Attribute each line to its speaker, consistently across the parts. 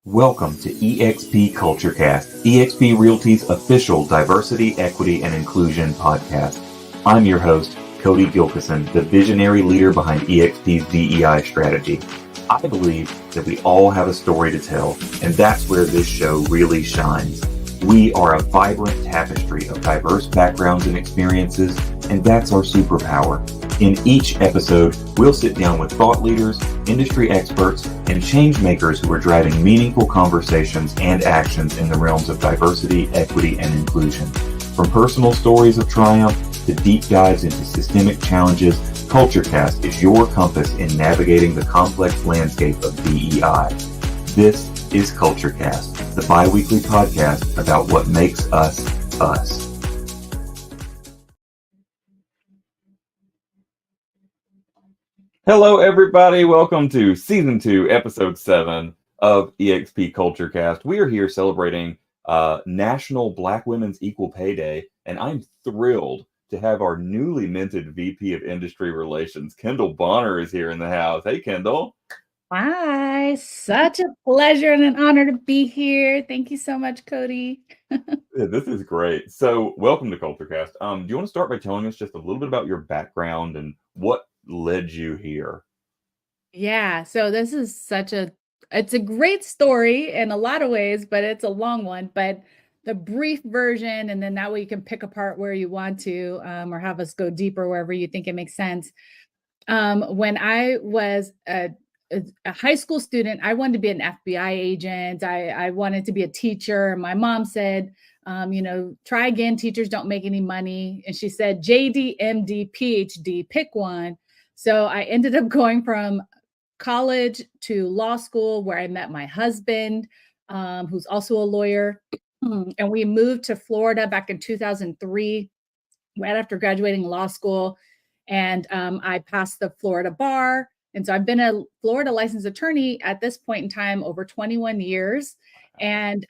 Speaker 1: Welcome to EXP CultureCast, EXP Realty's official diversity, equity, and inclusion podcast. I'm your host, Cody Gilkeson, the visionary leader behind EXP's DEI strategy. I believe that we all have a story to tell, and that's where this show really shines. We are a vibrant tapestry of diverse backgrounds and experiences, and that's our superpower. In each episode, we'll sit down with thought leaders, industry experts, and change makers who are driving meaningful conversations and actions in the realms of diversity, equity, and inclusion. From personal stories of triumph to deep dives into systemic challenges, CultureCast is your compass in navigating the complex landscape of DEI. This is CultureCast, the bi-weekly podcast about what makes us us. Hello, everybody. Welcome to Season 2, Episode 7 of EXP CultureCast. We are here celebrating National Black Women's Equal Pay Day, and I'm thrilled to have our newly minted VP of Industry Relations, Kendall Bonner, is here in the house. Hey, Kendall.
Speaker 2: Hi, such a pleasure and an honor to be here. Thank you so much, Cody.
Speaker 1: This is great. So welcome to CultureCast. Do you want to start by telling us just a little bit about your background and what led you here?
Speaker 2: Yeah, so this is it's a great story in a lot of ways, but it's a long one. But the brief version, and then that way you can pick apart where you want to, or have us go deeper wherever you think it makes sense. When I was a high school student, I wanted to be an FBI agent. I wanted to be a teacher. My mom said, try again. Teachers don't make any money. And she said, JD, MD, PhD, pick one. So I ended up going from college to law school, where I met my husband, who's also a lawyer. And we moved to Florida back in 2003, right after graduating law school. And I passed the Florida bar. And so I've been a Florida licensed attorney at this point in time over 21 years. And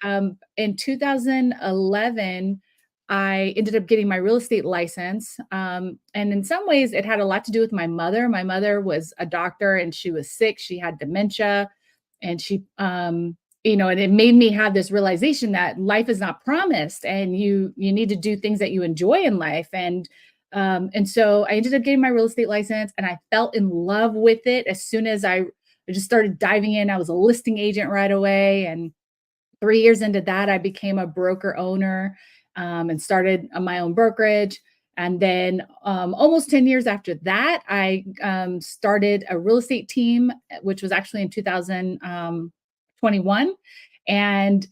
Speaker 2: in 2011, I ended up getting my real estate license. And in some ways, it had a lot to do with my mother. My mother was a doctor and she was sick. She had dementia. And and it made me have this realization that life is not promised and you need to do things that you enjoy in life. And so I ended up getting my real estate license and I fell in love with it as soon as I just started diving in. I was a listing agent right away. And 3 years into that, I became a broker owner and started my own brokerage. And then almost 10 years after that, I started a real estate team, which was actually in 2021. And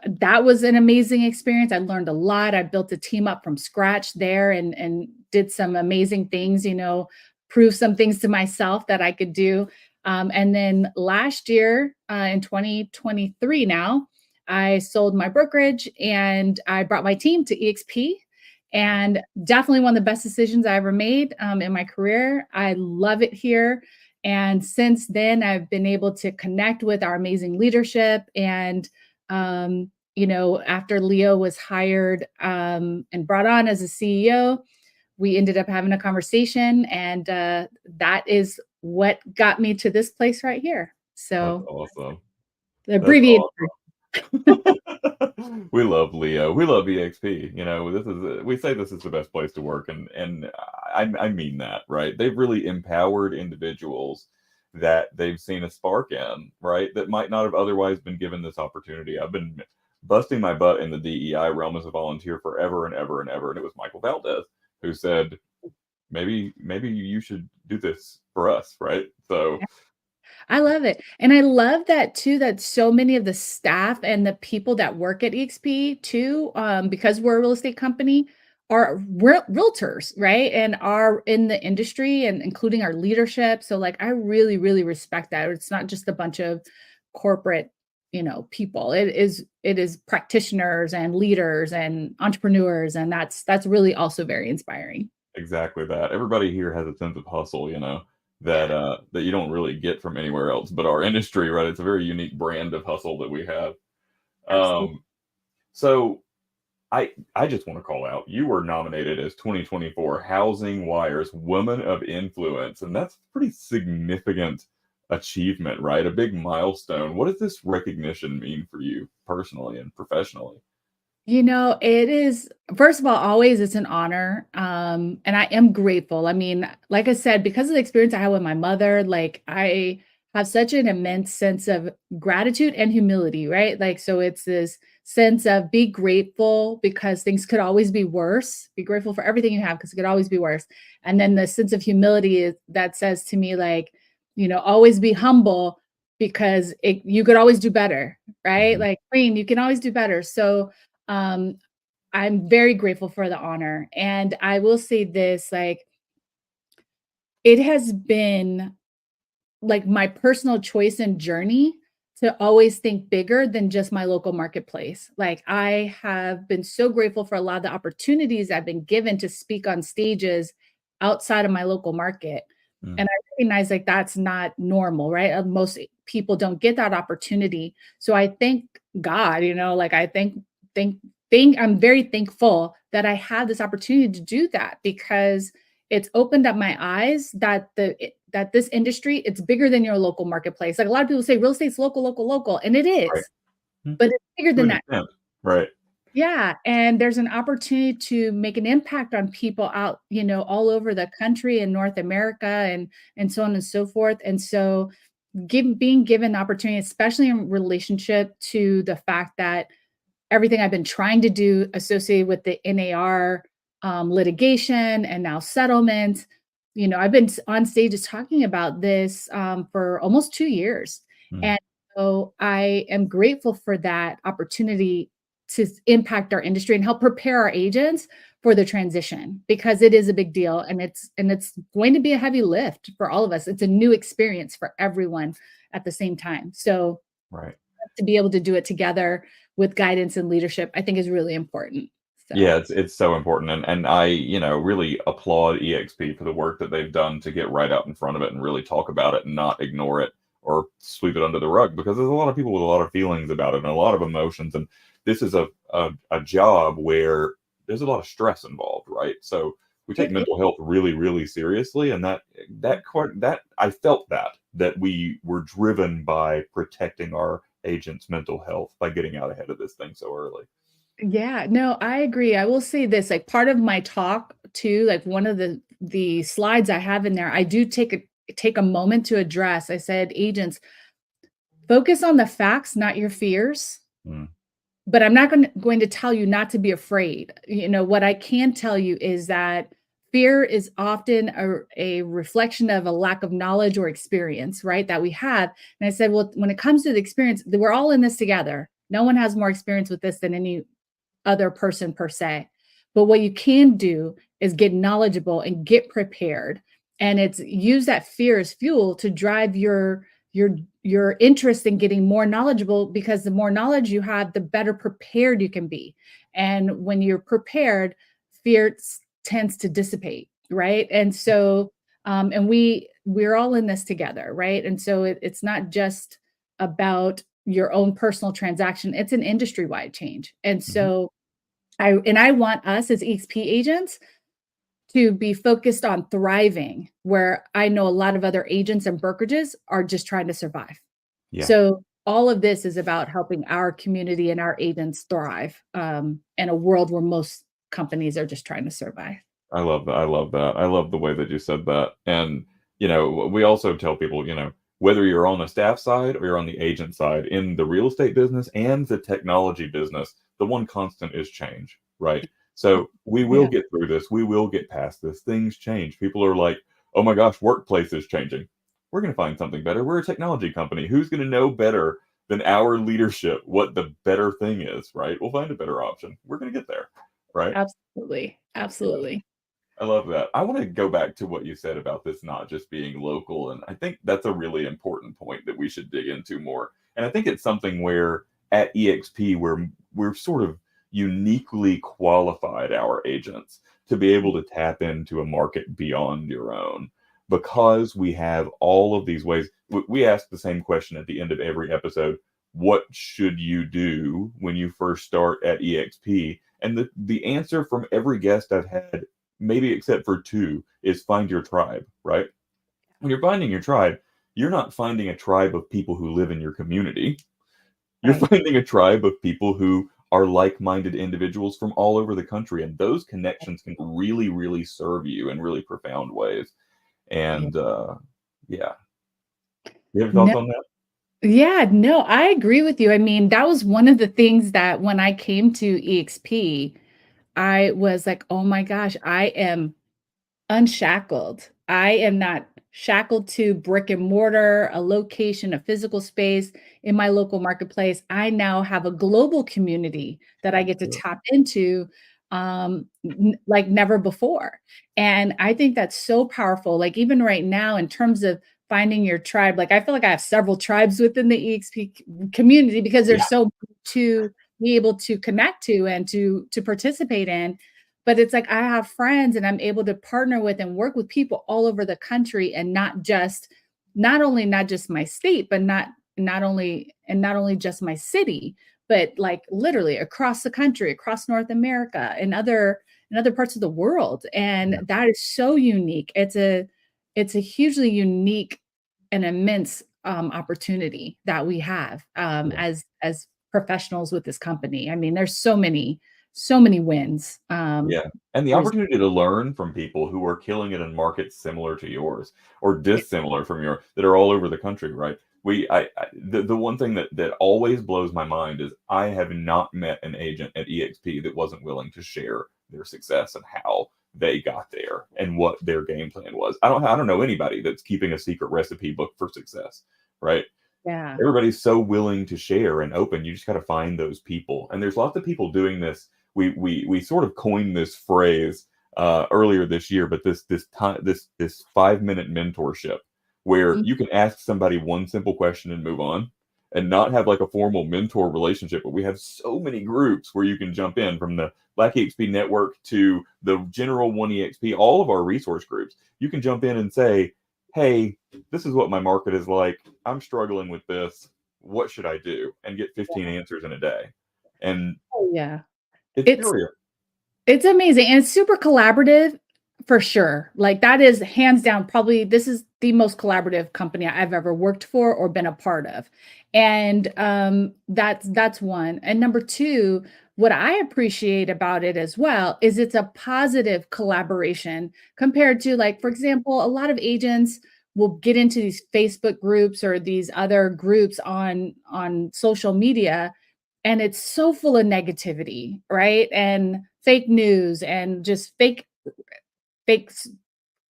Speaker 2: that was an amazing experience. I learned a lot. I built a team up from scratch there and did some amazing things, proved some things to myself that I could do. And then last year in 2023 now, I sold my brokerage and I brought my team to EXP, and definitely one of the best decisions I ever made in my career. I love it here. And since then, I've been able to connect with our amazing leadership. And, after Leo was hired and brought on as a CEO, we ended up having a conversation. And that is what got me to this place right here. So
Speaker 1: That's awesome.
Speaker 2: the abbreviated.
Speaker 1: We love Leo. We love EXP. We say this is the best place to work, and I mean that, right? They've really empowered individuals that they've seen a spark in, right? That might not have otherwise been given this opportunity. I've been busting my butt in the DEI realm as a volunteer forever and ever and ever, and it was Michael Valdez who said, maybe you should do this for us, right? So.
Speaker 2: I love it. And I love that too, that so many of the staff and the people that work at EXP too, because we're a real estate company, are realtors, right? And are in the industry and including our leadership. So like, I really, really respect that. It's not just a bunch of corporate, people. It is practitioners and leaders and entrepreneurs. And that's really also very inspiring.
Speaker 1: Exactly that. Everybody here has a sense of hustle, that you don't really get from anywhere else but our industry, right? It's a very unique brand of hustle that we have. So I just want to call out, you were nominated as 2024 Housing Wire's Woman of Influence, and that's pretty significant
Speaker 3: achievement, right? A big milestone. What does this recognition mean for you personally and professionally?
Speaker 2: It is, first of all, always it's an honor. And I am grateful. I mean, like I said, because of the experience I had with my mother, like I have such an immense sense of gratitude and humility, right? Like, so it's this sense of be grateful because things could always be worse. Be grateful for everything you have because it could always be worse. And then the sense of humility that says to me, like, always be humble because you could always do better, right?
Speaker 3: Mhm.
Speaker 2: Like, Queen, you can always do better. So, um, I'm very grateful for the honor. And I will say this, like, it has been like my personal choice and journey to always think bigger than just my local marketplace. Like I have been so grateful for a lot of the opportunities I've been given to speak on stages outside of my local market.
Speaker 3: Mm.
Speaker 2: And I recognize like that's not normal, right? Most people don't get that opportunity. So I thank God, like I thank I'm very thankful that I had this opportunity to do that because it's opened up my eyes that that this industry, it's bigger than your local marketplace. Like a lot of people say real estate's local, local, local, and it
Speaker 3: Right.
Speaker 2: is,
Speaker 3: Mm.
Speaker 2: but it's bigger
Speaker 3: To
Speaker 2: than
Speaker 3: an
Speaker 2: that.
Speaker 3: extent. Right.
Speaker 2: Yeah, and there's an opportunity to make an impact on people out, all over the country and North America and so on and so forth. And so being given the opportunity, especially in relationship to the fact that everything I've been trying to do associated with the NAR litigation and now settlement. I've been on stages talking about this for almost 2 years.
Speaker 3: Mm.
Speaker 2: And so I am grateful for that opportunity to impact our industry and help prepare our agents for the transition because it is a big deal and it's going to be a heavy lift for all of us. It's a new experience for everyone at the same time. So
Speaker 3: Right.
Speaker 2: to be able to do it together with guidance and leadership, I think is really important. So,
Speaker 3: Yeah, it's so important, and I, really applaud EXP for the work that they've done to get right out in front of it and really talk about it and not ignore it or sweep it under the rug because there's a lot of people with a lot of feelings about it and a lot of emotions, and this is a job where there's a lot of stress involved, right? So we take
Speaker 2: it
Speaker 3: mental health really, really seriously, and that I felt that we were driven by protecting our agents' mental health by getting out ahead of this thing so early.
Speaker 2: Yeah, no, I agree. I will say this, like part of my talk too, like one of the slides I have in there, I do take a moment to address. I said, agents, focus on the facts, not your fears.
Speaker 3: Mm.
Speaker 2: But I'm not going to tell you not to be afraid. What I can tell you is that fear is often a reflection of a lack of knowledge or experience, right? That we have. And I said, well, when it comes to the experience, we're all in this together. No one has more experience with this than any other person per se. But what you can do is get knowledgeable and get prepared. And it's use that fear as fuel to drive your interest in getting more knowledgeable because the more knowledge you have, the better prepared you can be. And when you're prepared, fear tends to dissipate, right? And so and we're all in this together, right? And so it's not just about your own personal transaction, it's an industry-wide change. And
Speaker 3: Mhm.
Speaker 2: so I want us as EXP agents to be focused on thriving, where I know a lot of other agents and brokerages are just trying to survive.
Speaker 3: Yeah.
Speaker 2: So all of this is about helping our community and our agents thrive in a world where most companies are just trying to survive.
Speaker 3: I love that. I love that. I love the way that you said that. And, we also tell people, whether you're on the staff side or you're on the agent side in the real estate business and the technology business, the one constant is change, right? So we will
Speaker 2: Yeah,
Speaker 3: get through this. We will get past this. Things change. People are like, oh my gosh, workplace is changing. We're going to find something better. We're a technology company. Who's going to know better than our leadership what the better thing is, right? We'll find a better option. We're going to get there, right?
Speaker 2: absolutely.
Speaker 3: Yeah.
Speaker 2: Absolutely.
Speaker 3: I love that. I want to go back to what you said about this not just being local. And I think that's a really important point that we should dig into more. And I think it's something where at EXP, we're sort of uniquely qualified our agents to be able to tap into a market beyond your own because we have all of these ways. We ask the same question at the end of every episode. What should you do when you first start at EXP? And the answer from every guest I've had, maybe except for two, is find your tribe, right? When you're finding your tribe, you're not finding a tribe of people who live in your community. You're
Speaker 2: Right.
Speaker 3: finding a tribe of people who are like-minded individuals from all over the country, and those connections can really, really serve you in really profound ways.
Speaker 2: Yeah.
Speaker 3: And yeah, you have
Speaker 2: No,
Speaker 3: thoughts on that?
Speaker 2: yeah, no, I agree with you. I mean, that was one of the things that when I came to EXP, I was like, oh my gosh, I am unshackled. I am not shackled to brick and mortar, a location, a physical space in my local marketplace. I now have a global community that I get to
Speaker 3: Sure.
Speaker 2: tap into like never before. And I think that's so powerful. Like even right now, in terms of finding your tribe, like I feel like I have several tribes within the EXP community because
Speaker 3: Yeah,
Speaker 2: there's so much to be able to connect to and to participate in. But it's like I have friends and I'm able to partner with and work with people all over the country and not just my state, but not only just my city, but like literally across the country, across North America and other parts of the world. And
Speaker 3: yeah,
Speaker 2: that is so unique. It's a hugely unique and immense opportunity that we have
Speaker 3: yeah.
Speaker 2: as professionals with this company. I mean, there's so many wins.
Speaker 3: Yeah, and the
Speaker 2: Res
Speaker 3: opportunity to learn from people who are killing it in markets similar to yours or dissimilar from yours that are all over the country, right? The one thing that always blows my mind is I have not met an agent at EXP that wasn't willing to share their success and how they got there and what their game plan was. I don't know anybody that's keeping a secret recipe book for success, right?
Speaker 2: Yeah,
Speaker 3: Everybody's so willing to share and open. You just got to find those people. And there's lots of people doing this. We sort of coined this phrase earlier this year, but this 5 minute mentorship where
Speaker 2: mm,
Speaker 3: you can ask somebody one simple question and move on and not have like a formal mentor relationship. But we have so many groups where you can jump in from the Black EXP network to the general one EXP, all of our resource groups. You can jump in and say, hey, this is what my market is like. I'm struggling with this. What should I do? And get 15 answers in a day. And
Speaker 2: oh, yeah.
Speaker 3: it's
Speaker 2: It's
Speaker 3: curious.
Speaker 2: It's amazing, and it's super collaborative for sure. Like, that is hands down probably this is the most collaborative company I've ever worked for or been a part of. And, that's one. And number 2, what I appreciate about it as well is it's a positive collaboration compared to, like, for example, a lot of agents will get into these Facebook groups or these other groups on social media, and it's so full of negativity, right? And fake news and just fake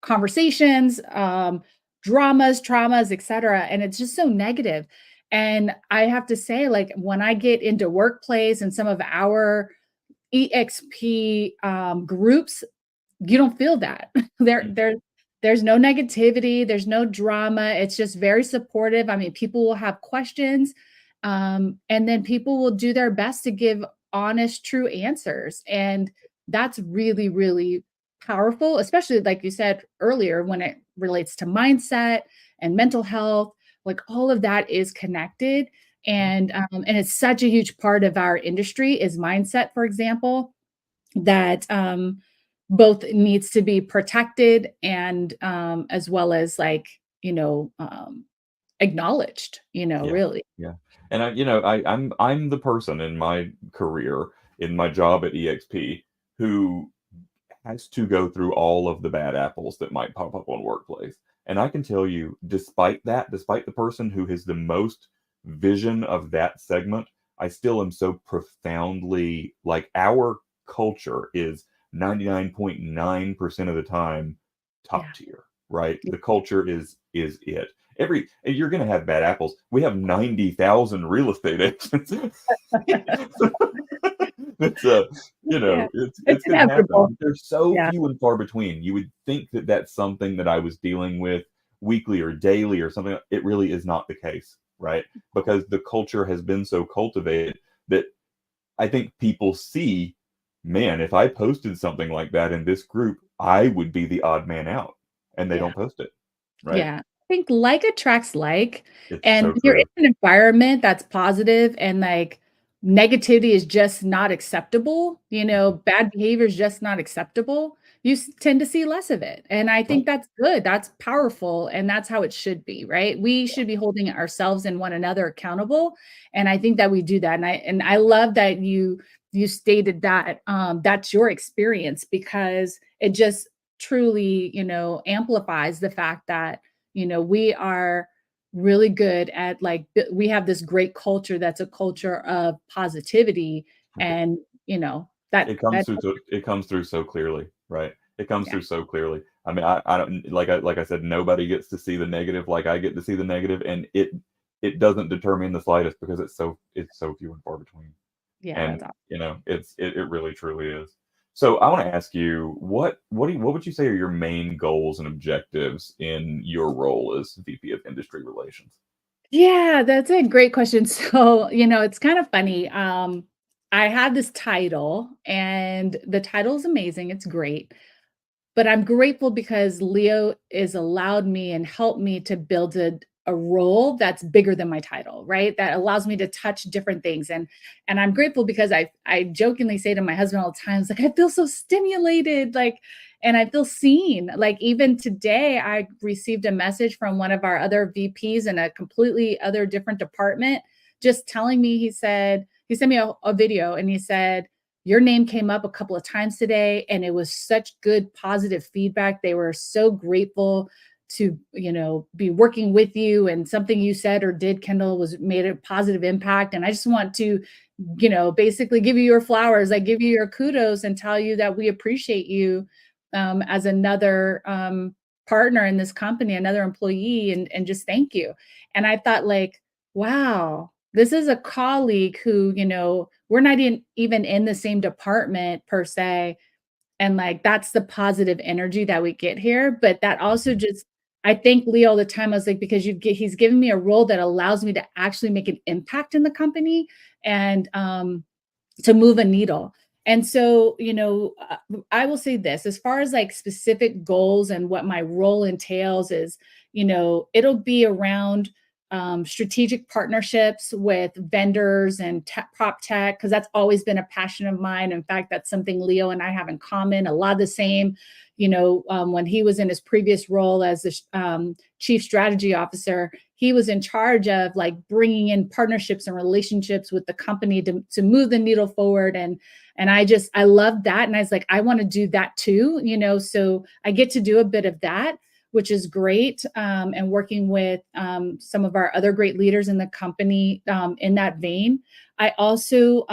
Speaker 2: conversations, dramas, traumas, etc. And it's just so negative. And I have to say, like when I get into workplace and some of our EXP groups, you don't feel that. there
Speaker 3: Mm,
Speaker 2: there there's no negativity, there's no drama. It's just very supportive. I mean, people will have questions, and then people will do their best to give honest, true answers. And that's really, really powerful, especially like you said earlier, when it relates to mindset and mental health. Like all of that is connected.
Speaker 3: yeah,
Speaker 2: And it's such a huge part of our industry is mindset, for example, that both needs to be protected and as well as like acknowledged,
Speaker 3: yeah,
Speaker 2: really.
Speaker 3: yeah. And I'm the person in my career, in my job at EXP, who has to go through all of the bad apples that might pop up on workplace. And I can tell you, despite that, despite the person who has the most vision of that segment, I still am so profoundly like our culture is 99.9% of the time top
Speaker 2: Yeah.
Speaker 3: tier, right? The culture is it. You're going to have bad apples. We have 90,000 real estate agents. it's
Speaker 2: Yeah. It's
Speaker 3: it's going to happen.
Speaker 2: inevitable.
Speaker 3: But they're so
Speaker 2: Yeah.
Speaker 3: few and far between. You would think that that's something that I was dealing with weekly or daily or something. It really is not the case, right? Because the culture has been so cultivated that I think people see, man, if I posted something like that in this group, I would be the odd man out, and they
Speaker 2: Yeah.
Speaker 3: don't post it, right?
Speaker 2: Yeah. I think like attracts like,
Speaker 3: It's
Speaker 2: and
Speaker 3: so
Speaker 2: when you're in
Speaker 3: true.
Speaker 2: an environment that's positive and like negativity is just not acceptable, bad behavior is just not acceptable, tend to see less of it. And I
Speaker 3: Right.
Speaker 2: think that's good. That's powerful. And that's how it should be, right? We should be holding ourselves and one another accountable. And I think that we do that. And I love that you stated that that's your experience, because it just truly, amplifies the fact that, we are really good at, like, we have this great culture that's a culture of positivity. And, that
Speaker 3: It comes through so clearly, right? It comes
Speaker 2: yeah.
Speaker 3: through so clearly. I mean, I don't, like I said, nobody gets to see the negative like I get to see the negative, and it doesn't deter me in the slightest because it's so few and far between.
Speaker 2: Yeah,
Speaker 3: And
Speaker 2: that's awesome.
Speaker 3: it really truly is. So I want to ask you, what would you say are your main goals and objectives in your role as VP of Industry Relations?
Speaker 2: Yeah, that's a great question. So, it's kind of funny. I have this title, and the title is amazing. It's great. But I'm grateful because Leo has allowed me and helped me to build a role that's bigger than my title, right? That allows me to touch different things. And I'm grateful because I jokingly say to my husband all the time, it's like, I feel so stimulated, like, and I feel seen. Like, even today, I received a message from one of our other VPs in a completely other different department, just telling me, he sent me a video, and he said, your name came up a couple of times today, and it was such good positive feedback. They were so grateful to, be working with you, and something you said or did, Kendall, was made a positive impact. And I just want to, basically give you your flowers. I give you your kudos and tell you that we appreciate you, as another, partner in this company, another employee, and just thank you. And I thought, like, wow, this is a colleague who, we're not even in the same department per se, and, like, that's the positive energy that we get here. But that also just, I thank Leo all the time. I was like, because he's given me a role that allows me to actually make an impact in the company, and to move a needle. And so, I will say this, as far as, like, specific goals and what my role entails is, it'll be around, strategic partnerships with vendors and prop tech, because that's always been a passion of mine. In fact, that's something Leo and I have in common. A lot of the same, when he was in his previous role as the chief strategy officer, he was in charge of, like, bringing in partnerships and relationships with the company to move the needle forward. And I love that. And I was like, I want to do that too, so I get to do a bit of that, which is great. And working with, some of our other great leaders in the company, in that vein. I also,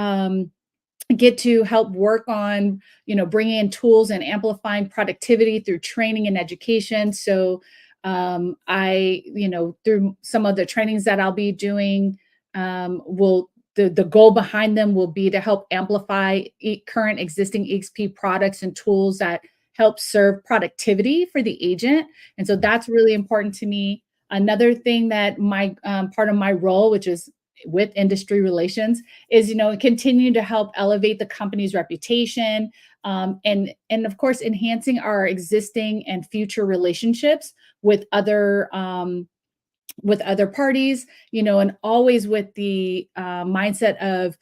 Speaker 2: get to help work on, bringing in tools and amplifying productivity through training and education. So, I, through some of the trainings that I'll be doing, will the goal behind them will be to help amplify current existing EXP products and tools that help serve productivity for the agent. And so that's really important to me. Another thing that my, part of my role, which is with industry relations, is, continue to help elevate the company's reputation, and of course enhancing our existing and future relationships with other, parties, and always with the, mindset of,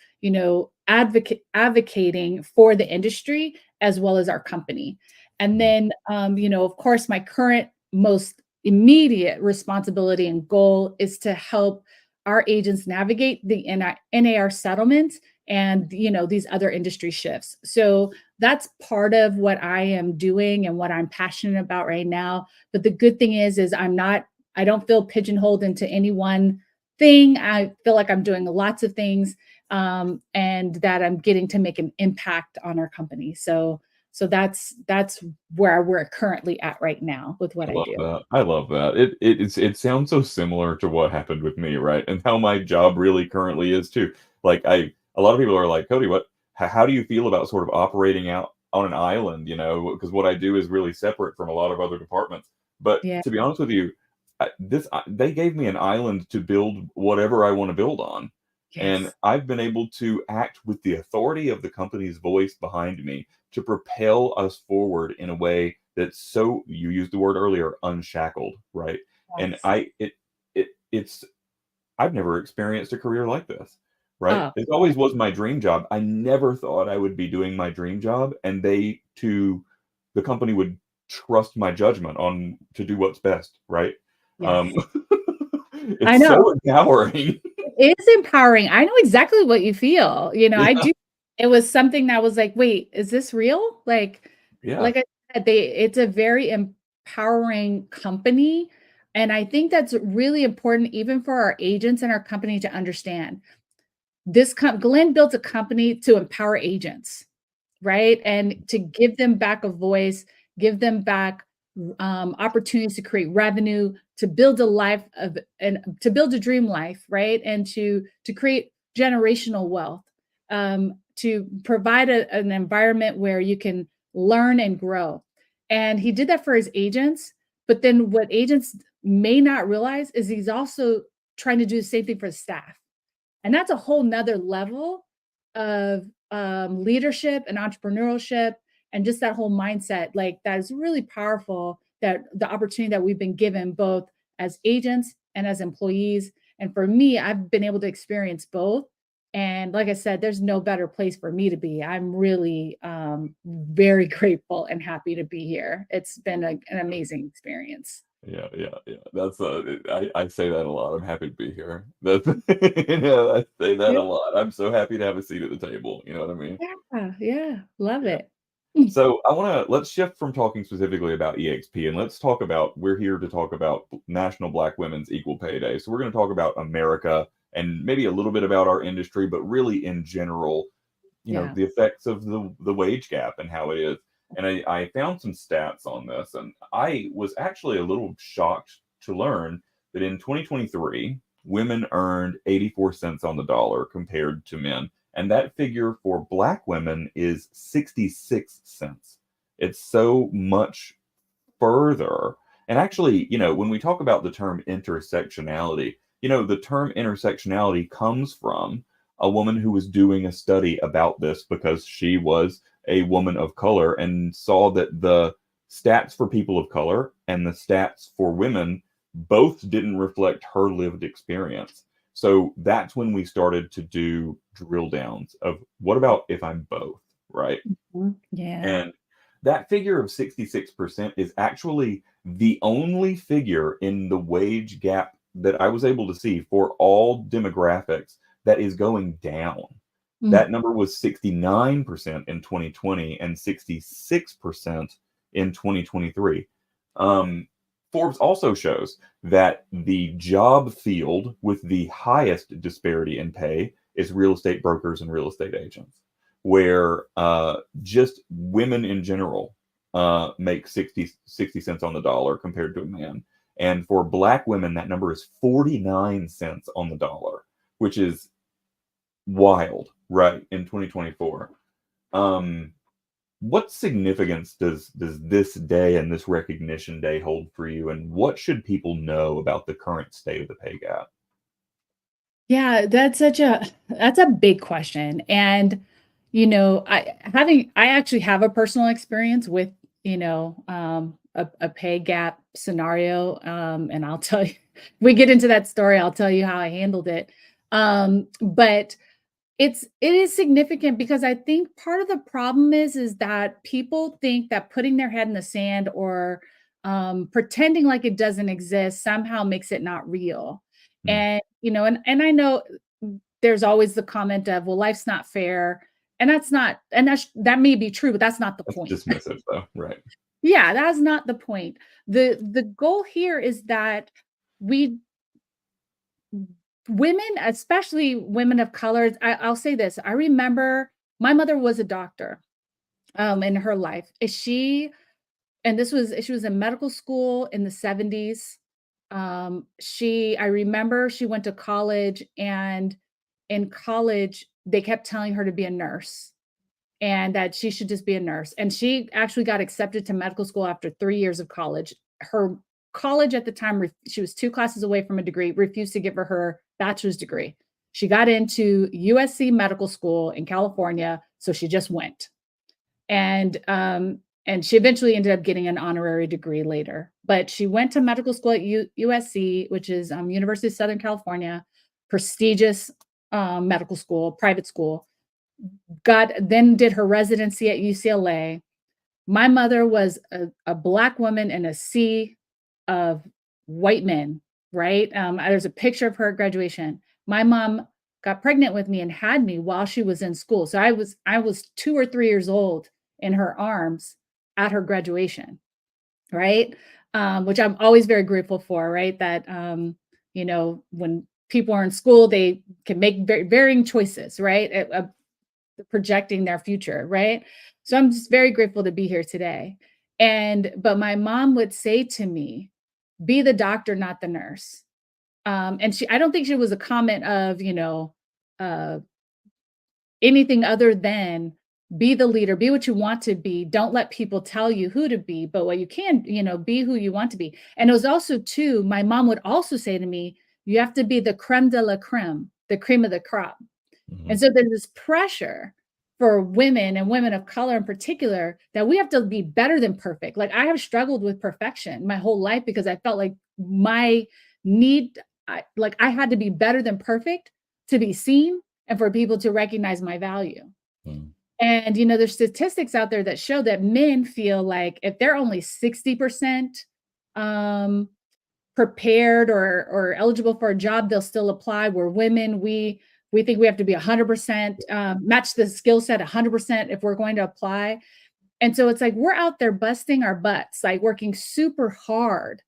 Speaker 2: advocating for the industry as well as our company. And then, of course, my current most immediate responsibility and goal is to help our agents navigate the NAR settlement and, these other industry shifts. So that's part of what I am doing and what I'm passionate about right now. But the good thing is I don't feel pigeonholed into any one thing. I feel like I'm doing lots of things, and that I'm getting to make an impact on our company. So that's where we're currently at right now with what
Speaker 3: I
Speaker 2: I
Speaker 3: love
Speaker 2: do.
Speaker 3: that. I love that. It sounds so similar to what happened with me, right? And how my job really currently is too. Like a lot of people are like, Cody, how do you feel about sort of operating out on an island? Because what I do is really separate from a lot of other departments. But
Speaker 2: Yeah.
Speaker 3: to be honest with you, they gave me an island to build whatever I want to build on, and
Speaker 2: Yes.
Speaker 3: I've been able to act with the authority of the company's voice behind me to propel us forward in a way that's, so you used the word earlier, unshackled, right? And
Speaker 2: Yes.
Speaker 3: it's I've never experienced a career like this, right?
Speaker 2: Oh,
Speaker 3: It always was my dream job. I never thought I would be doing my dream job, and they, to the company would trust my judgment on to do what's best, right? Um,
Speaker 2: Yes. I
Speaker 3: it's
Speaker 2: know.
Speaker 3: so empowering.
Speaker 2: It is empowering. I know exactly what you feel. I
Speaker 3: Yeah,
Speaker 2: do. It was something that was like, wait, is this real?
Speaker 3: yeah,
Speaker 2: Like I said, it's a very empowering company. And I think that's really important even for our agents and our company to understand. Glenn built a company to empower agents, right? And to give them back a voice, give them back opportunities to create revenue, to build a life of and to build a dream life, right? And to create generational wealth, to provide an environment where you can learn and grow. And he did that for his agents. But then what agents may not realize is he's also trying to do the same thing for the staff. And that's a whole nother level of leadership and entrepreneurship and just that whole mindset. Like that is really powerful, that the opportunity that we've been given both as agents and as employees. And for me, I've been able to experience both. And like I said, there's no better place for me to be. I'm really very grateful and happy to be here. It's been an amazing experience.
Speaker 3: yeah, yeah, yeah. That's I say that a lot. I'm happy to be here. That's I say that
Speaker 2: Yeah,
Speaker 3: a lot. I'm so happy to have a seat at the table. You know what I mean?
Speaker 2: yeah, love
Speaker 3: Yeah.
Speaker 2: it. Mm,
Speaker 3: So let's shift from talking specifically about EXP and let's talk about we're here to talk about National Black Women's Equal Pay Day. So we're going to talk about America and maybe a little bit about our industry, but really in general,
Speaker 2: yeah.
Speaker 3: the effects of the wage gap and how it is. And I found some stats on this, and I was actually a little shocked to learn that in 2023, women earned 84 cents on the dollar compared to men. And that figure for Black women is 66 cents. It's so much further. And actually, when we talk about the term intersectionality, the term intersectionality comes from a woman who was doing a study about this because she was a woman of color and saw that the stats for people of color and the stats for women both didn't reflect her lived experience. So that's when we started to do drill downs of what about if I'm both, right?
Speaker 2: Yeah.
Speaker 3: And that figure of 66% is actually the only figure in the wage gap that I was able to see for all demographics that is going down.
Speaker 2: Mm,
Speaker 3: That number was 69% in 2020 and 66% in 2023. Um, Forbes also shows that the job field with the highest disparity in pay is real estate brokers and real estate agents, where just women in general make 60 cents on the dollar compared to a man. And for Black women, that number is 49 cents on the dollar, which is wild, right, in 2024. Um, what significance does this day and this recognition day hold for you? And what should people know about the current state of the pay gap?
Speaker 2: yeah, that's a big question. And I actually have a personal experience with, a pay gap scenario. And I'll tell you, we get into that story, I'll tell you how I handled it. But it is significant because I think part of the problem is that people think that putting their head in the sand or pretending like it doesn't exist somehow makes it not real.
Speaker 3: Hmm.
Speaker 2: And I know there's always the comment of, well, life's not fair. And that may be true, but that's not the
Speaker 3: That's
Speaker 2: point.
Speaker 3: dismissive, though, right?
Speaker 2: Yeah, that's not the point. The goal here is that we women, especially women of color, I'll say this. I remember my mother was a doctor in her life. She was in medical school in the 70s. I remember she went to college, and in college they kept telling her to be a nurse and that she should just be a nurse. And she actually got accepted to medical school after 3 years of college. Her college at the time, she was 2 classes away from a degree, refused to give her bachelor's degree. She got into USC Medical School in California, so she just went. And she eventually ended up getting an honorary degree later. But she went to medical school at USC, which is University of Southern California, prestigious medical school, private school. Did her residency at UCLA, My mother was a Black woman in a sea of white men, right? There's a picture of her at graduation. My mom got pregnant with me and had me while she was in school. So I was 2 or 3 years old in her arms at her graduation, right? Which I'm always very grateful for, right? That when people are in school, they can make very varying choices, right? Projecting their future, right? So I'm just very grateful to be here today. But my mom would say to me, be the doctor, not the nurse. And I don't think she was a comment of, uh, anything other than be the leader, be what you want to be. Don't let people tell you who to be, but what you can, be who you want to be. And it was also too, my mom would also say to me, you have to be the creme de la creme, the cream of the crop.
Speaker 3: Mhm.
Speaker 2: And so there's this pressure for women and women of color in particular that we have to be better than perfect. Like I have struggled with perfection my whole life because I felt like my need, I had to be better than perfect to be seen and for people to recognize my value.
Speaker 3: Mhm.
Speaker 2: And there's statistics out there that show that men feel like if they're only 60% um, prepared or eligible for a job, they'll still apply. Where women, we think we have to be 100% match the skill set 100% if we're going to apply. And so it's like we're out there busting our butts, like working super hard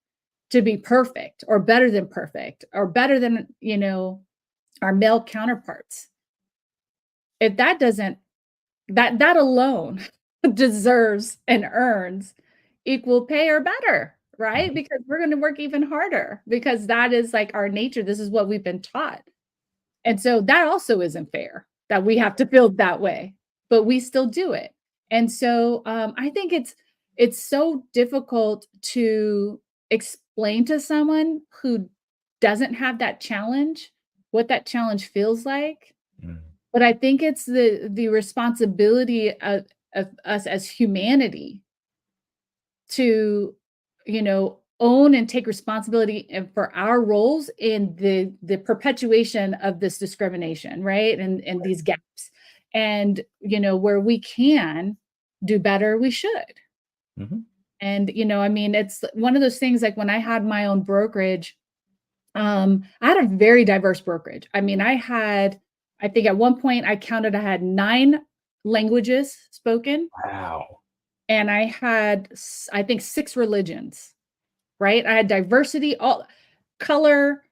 Speaker 2: to be perfect or better than perfect or better than our male counterparts. If that doesn't that alone deserves and earns equal pay or better, right?
Speaker 3: Mhm.
Speaker 2: Because we're going to work even harder because that is like our nature. This is what we've been taught. And so that also isn't fair that we have to feel that way, but we still do it. And so I think it's so difficult to explain to someone who doesn't have that challenge what that challenge feels like.
Speaker 3: Mhm.
Speaker 2: But I think it's the responsibility of us as humanity to, own and take responsibility for our roles in the perpetuation of this discrimination, right? And these gaps. And, where we can do better, we should.
Speaker 3: Mhm.
Speaker 2: And, I mean, it's one of those things like when I had my own brokerage, I had a very diverse brokerage. I mean, I think at one point I counted, I had 9 languages spoken,
Speaker 3: Wow.
Speaker 2: and I had, I think 6 religions, right? I had diversity, all color,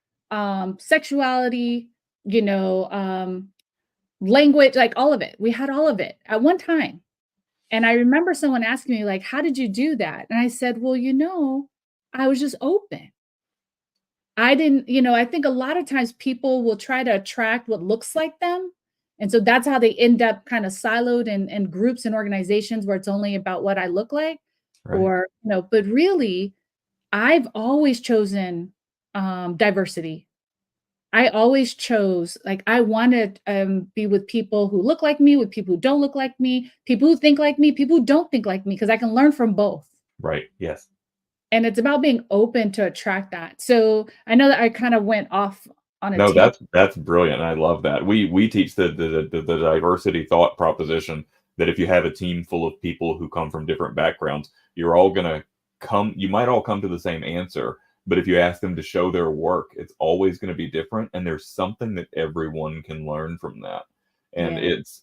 Speaker 2: sexuality, language, like all of it. We had all of it at one time. And I remember someone asking me, like, how did you do that? And I said, well, I was just open. I didn't, I think a lot of times people will try to attract what looks like them. And so that's how they end up kind of siloed in groups and organizations where it's only about what I look like.
Speaker 3: Right.
Speaker 2: Or, but really, I've always chosen diversity. I always chose, like, I wanted be with people who look like me, with people who don't look like me, people who think like me, people who don't think like me, because I can learn from both.
Speaker 3: Right. Yes.
Speaker 2: And it's about being open to attract that. So I know that I kind of went off on a
Speaker 3: No,
Speaker 2: tangent.
Speaker 3: that's brilliant. I love that. We teach the diversity thought proposition that if you have a team full of people who come from different backgrounds, you're all gonna come. You might all come to the same answer, but if you ask them to show their work, it's always going to be different, and there's something that everyone can learn from that. And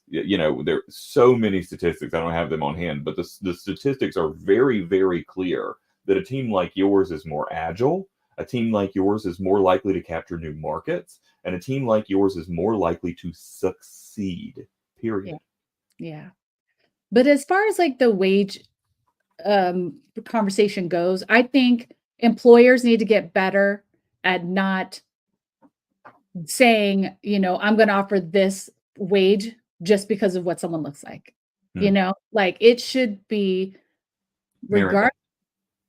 Speaker 2: Yeah.
Speaker 3: there's so many statistics. I don't have them on hand, but the statistics are very, very clear that a team like yours is more agile, a team like yours is more likely to capture new markets, and a team like yours is more likely to succeed.
Speaker 2: Yeah.
Speaker 3: Period.
Speaker 2: Yeah. But as far as like the wage conversation goes, I think employers need to get better at not saying, I'm going to offer this wage just because of what someone looks like.
Speaker 3: Hmm.
Speaker 2: Like it should be
Speaker 3: Merit.
Speaker 2: regardless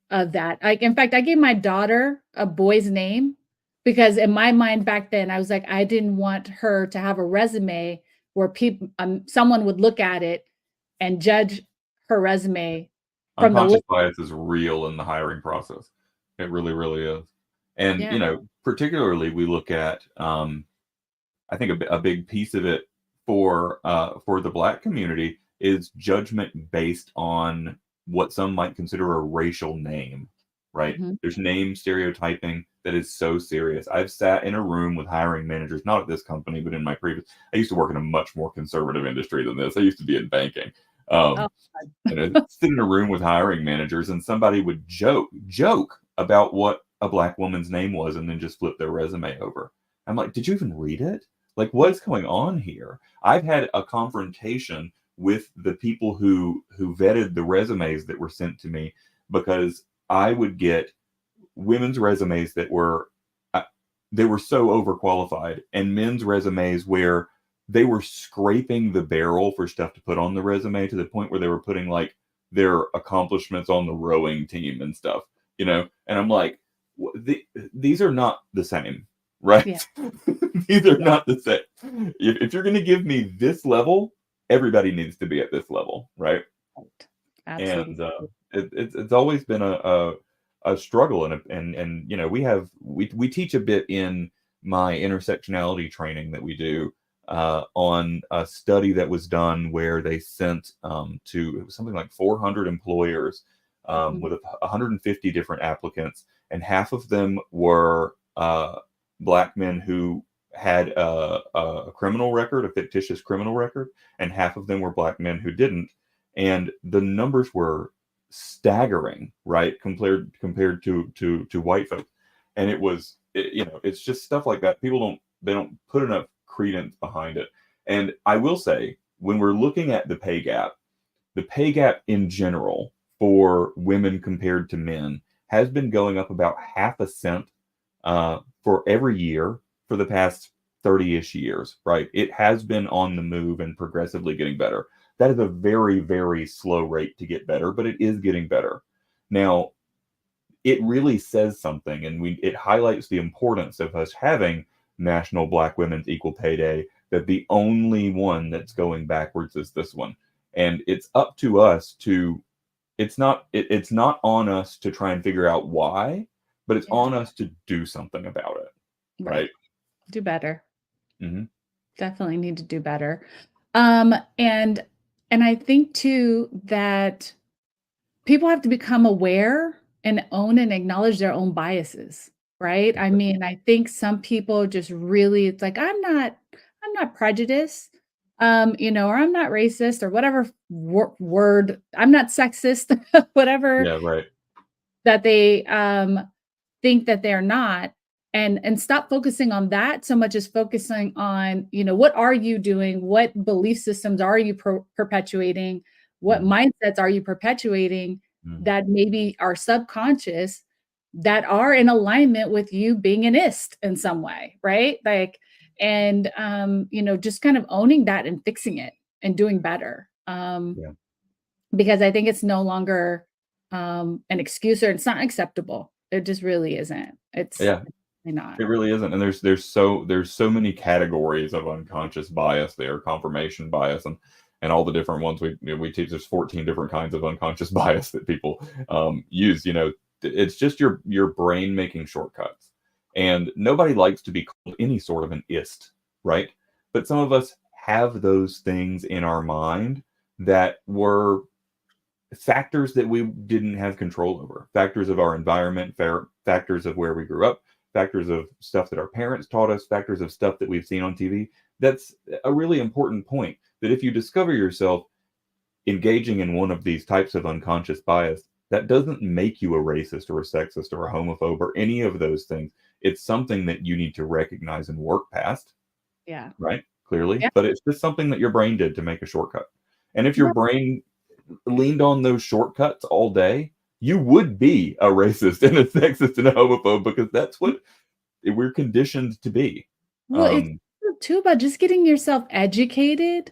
Speaker 2: of that. Like, in fact, I gave my daughter a boy's name because in my mind back then, I was like, I didn't want her to have a resume where someone would look at it and judge her resume from the
Speaker 3: Unconscious bias is real in the hiring process. It really, really is. And
Speaker 2: yeah,
Speaker 3: particularly we look at I think a big piece of it for the Black community is judgment based on what some might consider a racial name, right?
Speaker 2: Mhm.
Speaker 3: There's name stereotyping that is so serious. I've sat in a room with hiring managers, not at this company, but in my previous, I used to work in a much more conservative industry than this. I used to be in banking.
Speaker 2: Oh,
Speaker 3: Sit in a room with hiring managers and somebody would joke about what a black woman's name was and then just flip their resume over. I'm like, did you even read it? Like,
Speaker 2: yeah.
Speaker 3: what's going on here? I've had a confrontation with the people who vetted the resumes that were sent to me because I would get women's resumes that were they were so overqualified, and men's resumes where they were scraping the barrel for stuff to put on the resume to the point where they were putting like their accomplishments on the rowing team and stuff, And I'm like, these are not the same, right?
Speaker 2: Yeah.
Speaker 3: These are
Speaker 2: Yeah.
Speaker 3: not the same. If you're going to give me this level, everybody needs to be at this level, right?
Speaker 2: Absolutely.
Speaker 3: And it's always been a struggle, and we teach a bit in my intersectionality training that we do on a study that was done where they sent to it was something like 400 employers with 150 different applicants, and half of them were black men who had a criminal record, a fictitious criminal record, and half of them were black men who didn't, and the numbers were staggering, right? Compared to white folks, and it's just stuff like that. People don't put enough credence behind it. And I will say, when we're looking at the pay gap in general for women compared to men has been going up about half a cent for every year for the past 30-ish years, right? It has been on the move and progressively getting better. That is a very, very slow rate to get better, but it is getting better. Now, it really says something, and it highlights the importance of us having National Black Women's Equal Pay Day, that the only one that's going backwards is this one. And it's up to us to, it's not on us to try and figure out why, but it's on us to do something about it, right?
Speaker 2: Do better.
Speaker 3: Mm-hmm.
Speaker 2: Definitely need to do better. And I think too that people have to become aware and own and acknowledge their own biases, right? I mean, I think some people just really, it's like, I'm not prejudiced, or I'm not racist or whatever word, I'm not sexist, whatever
Speaker 3: Yeah, right.
Speaker 2: that they think that they're not, and stop focusing on that so much as focusing on, what are you doing, what belief systems are you perpetuating, what mindsets are you perpetuating that maybe are subconscious, that are in alignment with you being an ist in some way, right? Like, and just kind of owning that and fixing it and doing better,
Speaker 3: Yeah.
Speaker 2: because I think it's no longer an excuse, or it's not acceptable. It just really isn't. It's
Speaker 3: Yeah.
Speaker 2: really not.
Speaker 3: It really isn't, and there's so many categories of unconscious bias there, confirmation bias, and all the different ones we teach. There's 14 different kinds of unconscious bias that people use. It's just your brain making shortcuts, and nobody likes to be called any sort of an ist, right? But some of us have those things in our mind that were factors that we didn't have control over, factors of our environment, factors of where we grew up, factors of stuff that our parents taught us, factors of stuff that we've seen on TV. That's a really important point, that if you discover yourself engaging in one of these types of unconscious bias, that doesn't make you a racist or a sexist or a homophobe or any of those things. It's something that you need to recognize and work past,
Speaker 2: Yeah.
Speaker 3: right? Clearly.
Speaker 2: Yeah.
Speaker 3: But it's just something that your brain did to make a shortcut. And if your
Speaker 2: Right.
Speaker 3: brain leaned on those shortcuts all day, you would be a racist and a sexist and a homophobe, because that's what we're conditioned to be.
Speaker 2: Well, it's too about just getting yourself educated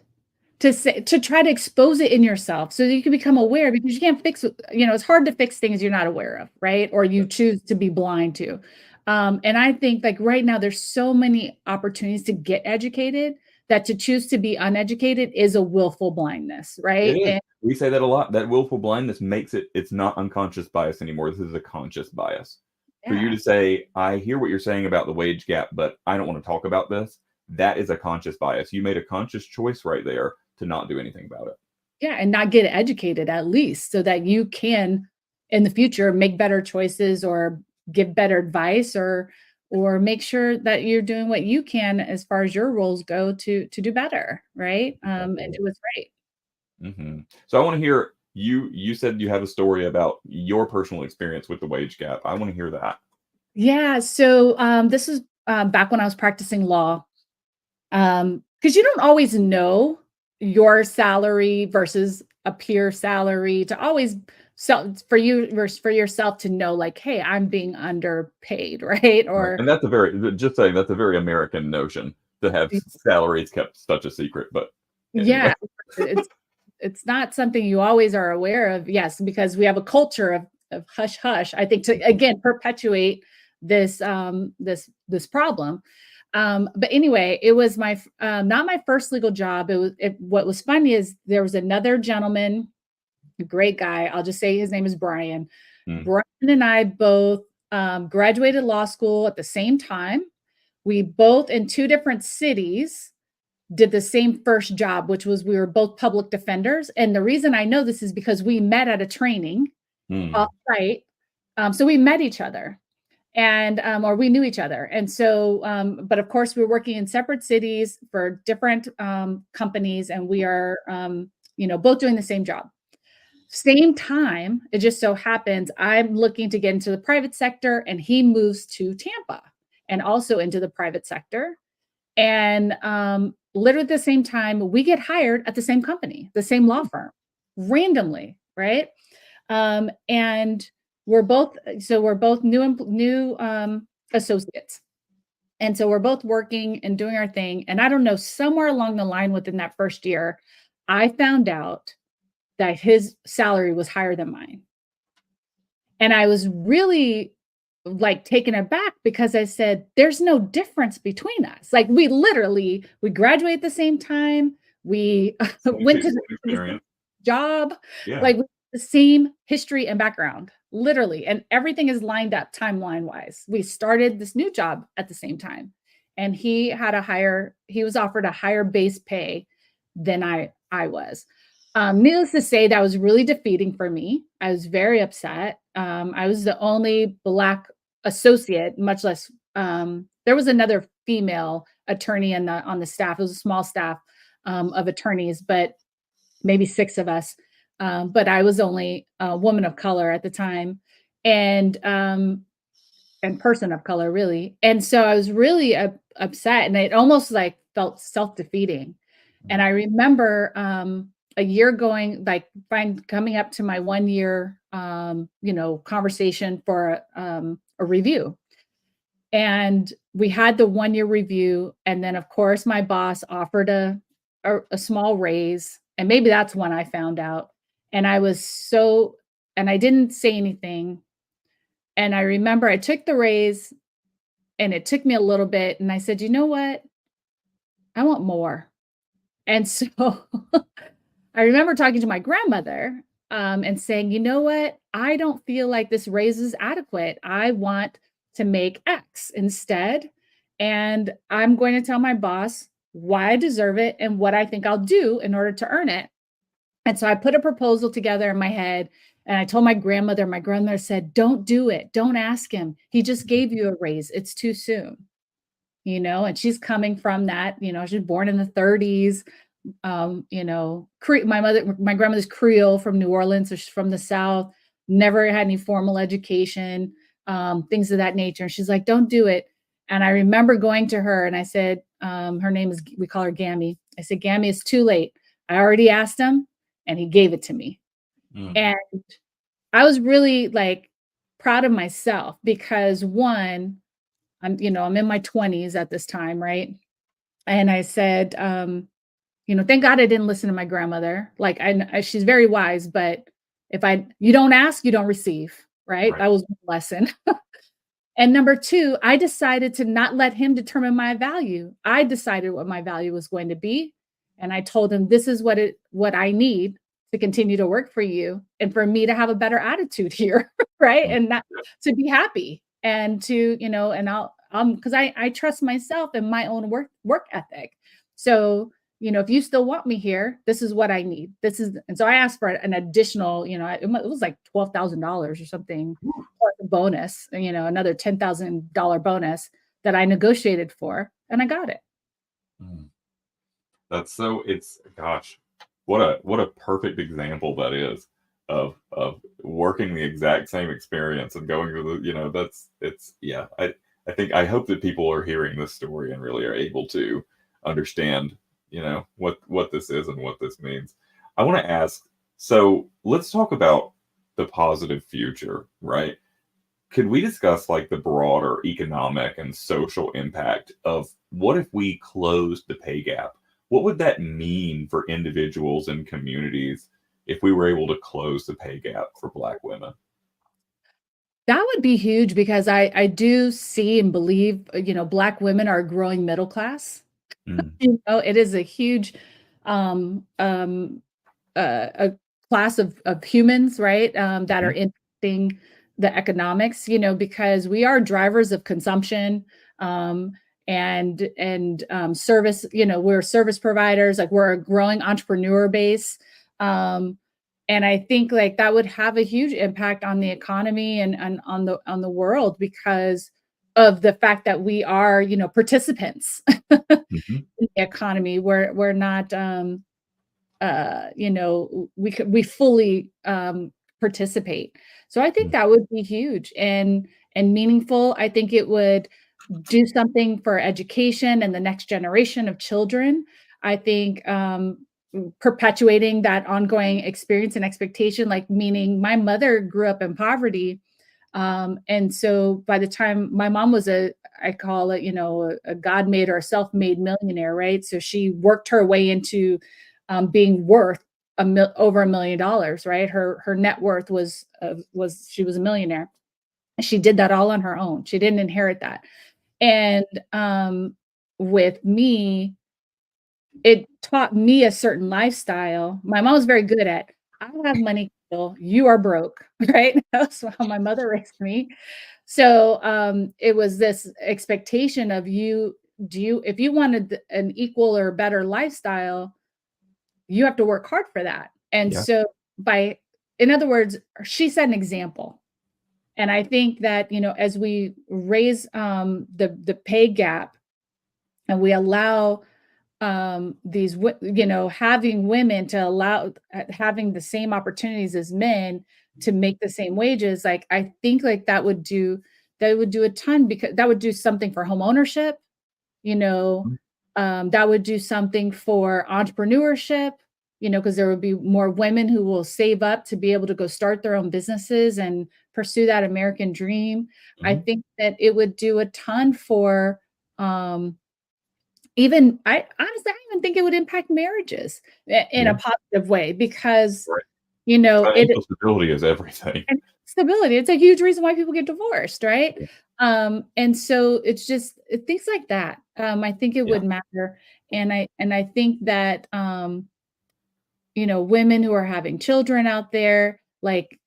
Speaker 2: to try to expose it in yourself so that you can become aware, because you can't fix, it's hard to fix things you're not aware of, right? Or you choose to be blind to. And I think like right now there's so many opportunities to get educated that to choose to be uneducated is a willful blindness,
Speaker 3: It
Speaker 2: right?
Speaker 3: is.
Speaker 2: And
Speaker 3: We say that a lot. That willful blindness makes it's not unconscious bias anymore. This is a conscious bias. For you
Speaker 2: yeah,
Speaker 3: to say, I hear what you're saying about the wage gap, but I don't want to talk about this, that is a conscious bias. You made a conscious choice right there to not do anything about it.
Speaker 2: Yeah, and not get educated at least so that you can in the future make better choices or give better advice or make sure that you're doing what you can as far as your roles go to do better, right? And do what's right.
Speaker 3: So I want to hear you said you have a story about your personal experience with the wage gap. I want to hear that.
Speaker 2: Yeah, so this is back when I was practicing law. Because you don't always know your salary versus a peer salary to always for you versus for yourself to know like, hey, I'm being underpaid, right?
Speaker 3: Right.
Speaker 2: Or
Speaker 3: And that's a very just saying that's a very American notion to have salaries kept such a secret. But anyway.
Speaker 2: yeah, it's it's not something you always are aware of. Yes, because we have a culture of hush hush. I think to again perpetuate this problem. But anyway, it was not my first legal job. What was funny is there was another gentleman, a great guy. I'll just say his name is Brian.
Speaker 3: Mm,
Speaker 2: Brian and I both graduated law school at the same time. We both in two different cities did the same first job, which was we were both public defenders. And the reason I know this is because we met at a training
Speaker 3: mm,
Speaker 2: off site. So we met each other and or we knew each other. And so, but of course, we were working in separate cities for different companies, and we are, both doing the same job. Same time, it just so happens I'm looking to get into the private sector, and he moves to Tampa and also into the private sector. And literally at the same time, we get hired at the same company, the same law firm, randomly, right? And we're both new associates. And so we're both working and doing our thing. And I don't know, somewhere along the line within that first year, I found out that his salary was higher than mine. And I was really like taken aback because I said, there's no difference between us. Like we graduate at the same time. We went to the same
Speaker 3: experience.
Speaker 2: job,
Speaker 3: Yeah.
Speaker 2: like the same history and background, literally. And everything is lined up timeline wise. We started this new job at the same time. And he was offered a higher base pay than I was. Needless to say, that was really defeating for me. I was very upset. I was the only Black associate, much less there was another female attorney on the staff. It was a small staff of attorneys, but maybe 6 of us. But I was only a woman of color at the time, and person of color, really. And so I was really upset, and it almost like felt self-defeating. And I remember a year going like coming up to my 1 year conversation for a review. And we had the 1 year review, and then of course my boss offered a small raise, and maybe that's when I found out. And I didn't say anything. And I remember I took the raise, and it took me a little bit, and I said, "You know what? I want more." And so I remember talking to my grandmother, and saying, "You know what? I don't feel like this raise is adequate. I want to make X instead. And I'm going to tell my boss why I deserve it and what I think I'll do in order to earn it." And so I put a proposal together in my head, and I told my grandmother. My grandmother said, "Don't do it. Don't ask him. He just gave you a raise. It's too soon." And she's coming from that, she's born in the 30s. My grandmother's Creole from New Orleans, so she's from the South, never had any formal education, things of that nature. And she's like, "Don't do it." And I remember going to her and I said, her name is, we call her Gammy. I said, "Gammy, it's too late. I already asked him and he gave it to me."
Speaker 3: Mm,
Speaker 2: And I was really like proud of myself because one, I'm in my 20s at this time, right? And I said, thank God I didn't listen to my grandmother. Like she's very wise, but you don't ask, you don't receive, right?
Speaker 3: right.
Speaker 2: That was one lesson. And number two, I decided to not let him determine my value. I decided what my value was going to be. And I told him, this is what I need to continue to work for you and for me to have a better attitude here, right?
Speaker 3: Mm,
Speaker 2: And not to be happy and to, and I'll because I trust myself and my own work ethic. So if you still want me here, this is what I need. And so I asked for an additional, it was like $12,000 or something, plus a bonus, another $10,000 bonus that I negotiated for, and I got it.
Speaker 3: Mm. Gosh, what a perfect example that is of working the exact same experience and going through I hope that people are hearing this story and really are able to understand, what this is and what this means. I want to ask, so let's talk about the positive future, right? Could we discuss like the broader economic and social impact of what if we closed the pay gap? What would that mean for individuals and communities if we were able to close the pay gap for Black women?
Speaker 2: That would be huge because I do see and believe, Black women are a growing middle class.
Speaker 3: Mm,
Speaker 2: It is a huge a class of humans, right? That are
Speaker 3: mhm,
Speaker 2: impacting the economics, because we are drivers of consumption, um, and service. We're service providers. Like we're a growing entrepreneur base, um, and I think like that would have a huge impact on the economy and on the world because of the fact that we are, participants in
Speaker 3: mhm,
Speaker 2: the economy. We're not we fully participate. So I think
Speaker 3: mm,
Speaker 2: that would be huge and meaningful. I think it would do something for education and the next generation of children. I think perpetuating that ongoing experience and expectation, like meaning my mother grew up in poverty, and so by the time my mom was I call it, a God made or a self-made millionaire, right? So she worked her way into being worth over $1 million, right? Her net worth was she was a millionaire. She did that all on her own. She didn't inherit that. And with me, it taught me a certain lifestyle. My mom was very good at, I have money, Kendall, you are broke, right? That's how my mother raised me. So it was this expectation of if you wanted an equal or better lifestyle, you have to work hard for that. And
Speaker 3: yeah.
Speaker 2: so in other words, she set an example. And I think that, as we raise the pay gap and we allow having women to allow having the same opportunities as men to make the same wages, like I think like that would do a ton because that would do something for home ownership, you know,
Speaker 3: Mhm,
Speaker 2: that would do something for entrepreneurship, because there would be more women who will save up to be able to go start their own businesses and pursue that American dream. I
Speaker 3: mhm,
Speaker 2: think that it would do a ton for um, even I honestly, I even think it would impact marriages in
Speaker 3: yeah,
Speaker 2: a positive way because,
Speaker 3: right.
Speaker 2: it
Speaker 3: Financial stability is everything.
Speaker 2: and stability, it's a huge reason why people get divorced, right?
Speaker 3: Yeah,
Speaker 2: And so it's just things like that. I think it
Speaker 3: yeah.
Speaker 2: would matter, and I think that women who are having children out there, like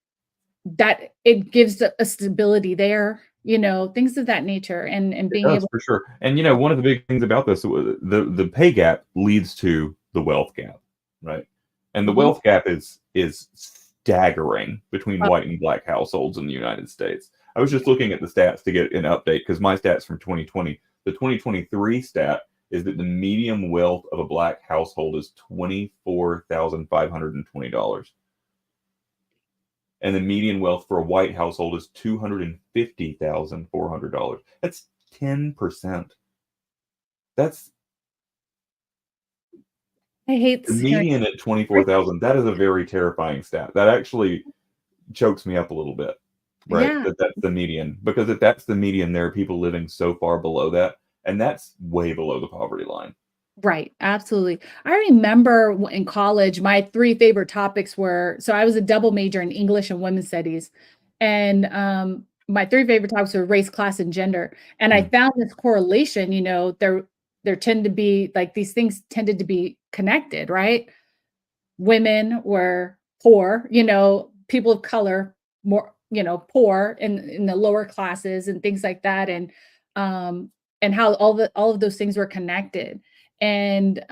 Speaker 2: that, it gives a stability there, things of that nature, and
Speaker 3: It
Speaker 2: being
Speaker 3: does
Speaker 2: able.
Speaker 3: for sure. And one of the big things about this, the pay gap leads to the wealth gap, right? And the
Speaker 2: Mhm.
Speaker 3: wealth gap is staggering between
Speaker 2: Uh,
Speaker 3: white and Black households in the United States. I was just looking at the stats to get an update because my stats from 2020, the 2023 stat is that the median wealth of a Black household is $24,520. And the median wealth for a white household is $250,400. That's 10%. That's
Speaker 2: I hate
Speaker 3: the
Speaker 2: hearing.
Speaker 3: median at 24,000. That is a very terrifying stat. That actually chokes me up a little bit, right?
Speaker 2: Yeah.
Speaker 3: That's the median. Because if that's the median, there are people living so far below that, and that's way below the poverty line.
Speaker 2: Right, absolutely. I remember in college, my 3 favorite topics were, so I was a double major in English and women's studies, and, my 3 favorite topics were race, class, and gender, and I
Speaker 3: Mm,
Speaker 2: found this correlation, there tend to be like, these things tended to be connected, right? Women were poor, people of color more, poor in the lower classes and things like that, um, and how all of those things were connected. And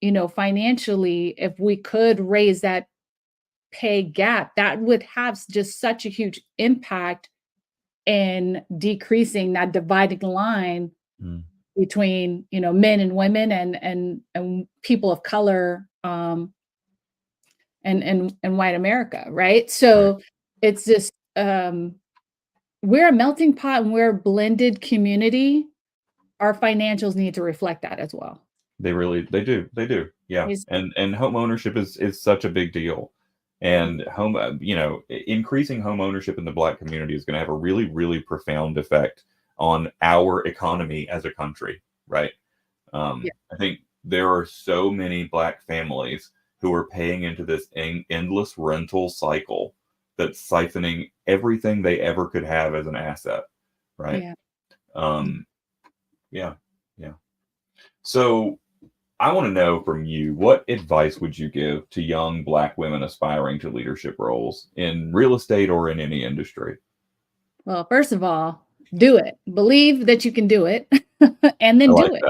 Speaker 2: financially, if we could raise that pay gap, that would have just such a huge impact in decreasing that dividing line
Speaker 3: Mm.
Speaker 2: between, men and women and people of color, and white America, right?
Speaker 3: Right.
Speaker 2: So it's just we're a melting pot and we're a blended community. Our financials need to reflect that as well.
Speaker 3: They do. Yeah.
Speaker 2: Is
Speaker 3: And home ownership is such a big deal. And increasing home ownership in the Black community is going to have a really, really profound effect on our economy as a country, right?
Speaker 2: Yeah.
Speaker 3: I think there are so many Black families who are paying into this endless rental cycle that's siphoning everything they ever could have as an asset, right?
Speaker 2: Yeah.
Speaker 3: Yeah, yeah. So I want to know from you, what advice would you give to young Black women aspiring to leadership roles in real estate or in any industry?
Speaker 2: Well, first of all, do it. Believe that you can do it and
Speaker 3: I
Speaker 2: then
Speaker 3: like
Speaker 2: do it.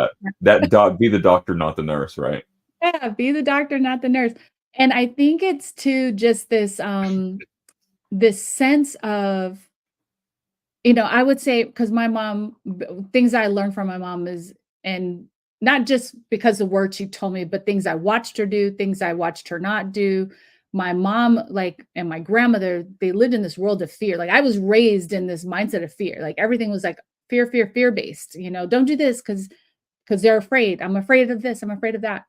Speaker 3: that. Be the doctor, not the nurse, right?
Speaker 2: Yeah, be the doctor, not the nurse. And I think it's to just this sense of, I would say, because my mom, things I learned from my mom is, and not just because of words she told me, but things I watched her do, things I watched her not do. My mom, and my grandmother, they lived in this world of fear. Like I was raised in this mindset of fear. Like everything was like fear, fear, fear based. Don't do this because they're afraid. I'm afraid of this. I'm afraid of that.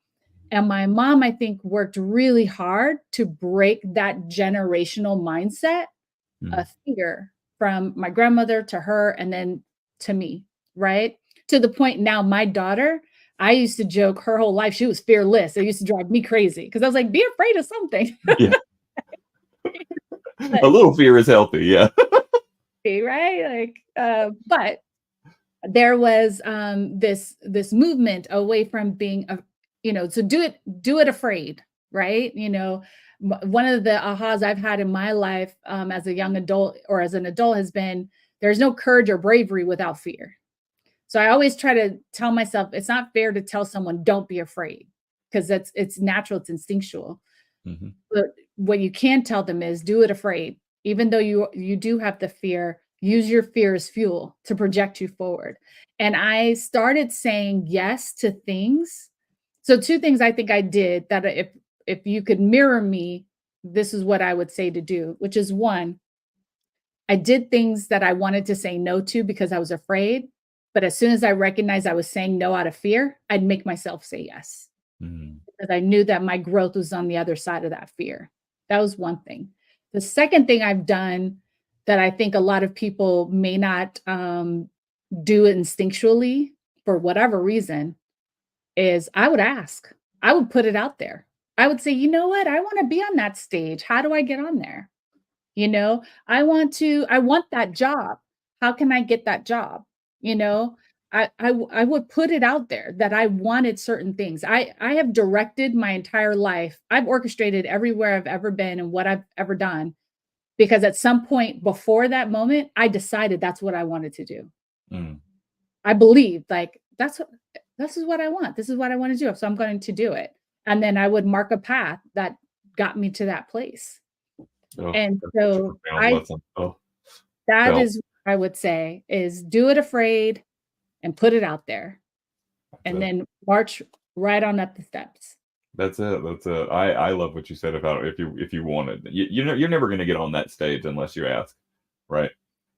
Speaker 2: And my mom, I think, worked really hard to break that generational mindset
Speaker 3: Mm.
Speaker 2: a fear from my grandmother to her and then to me, right? To the point now, my daughter, I used to joke her whole life, she was fearless. It used to drive me crazy because I was like, be afraid of something.
Speaker 3: Yeah. A
Speaker 2: But,
Speaker 3: little fear is healthy. Yeah.
Speaker 2: right? But there was this movement away from being so do it afraid, right? One of the ahas I've had in my life as a young adult or as an adult has been there's no courage or bravery without fear. So I always try to tell myself it's not fair to tell someone don't be afraid because it's natural, it's instinctual.
Speaker 3: Hmm.
Speaker 2: But what you can tell them is do it afraid. Even though you do have the fear, use your fear as fuel to project you forward. And I started saying yes to things. So two things I think I did that if you could mirror me, this is what I would say to do, which is one, I did things that I wanted to say no to because I was afraid. But as soon as I recognized I was saying no out of fear, I'd make myself say yes
Speaker 3: Mm.
Speaker 2: because I knew that my growth was on the other side of that fear. That was one thing. The second thing I've done that I think a lot of people may not do it instinctually for whatever reason is I would ask. I would put it out there. I would say, you know what? I want to be on that stage. How do I get on there? I want that job. How can I get that job? You know, I would put it out there that I wanted certain things. I have directed my entire life. I've orchestrated everywhere I've ever been and what I've ever done because at some point before that moment, I decided that's what I wanted to do.
Speaker 3: Mm.
Speaker 2: I believed like this is what I want. This is what I want to do. So I'm going to do it. And then I would mark a path that got me to that place.
Speaker 3: Oh,
Speaker 2: And
Speaker 3: that's such a
Speaker 2: so
Speaker 3: profound lesson. Oh,
Speaker 2: that
Speaker 3: felt.
Speaker 2: is what I would say is do it afraid and put it out there
Speaker 3: That's
Speaker 2: and
Speaker 3: it.
Speaker 2: then march right on up the steps.
Speaker 3: That's it. That's it. I love what you said about if you want it. You're never going to get on that stage unless you ask, right?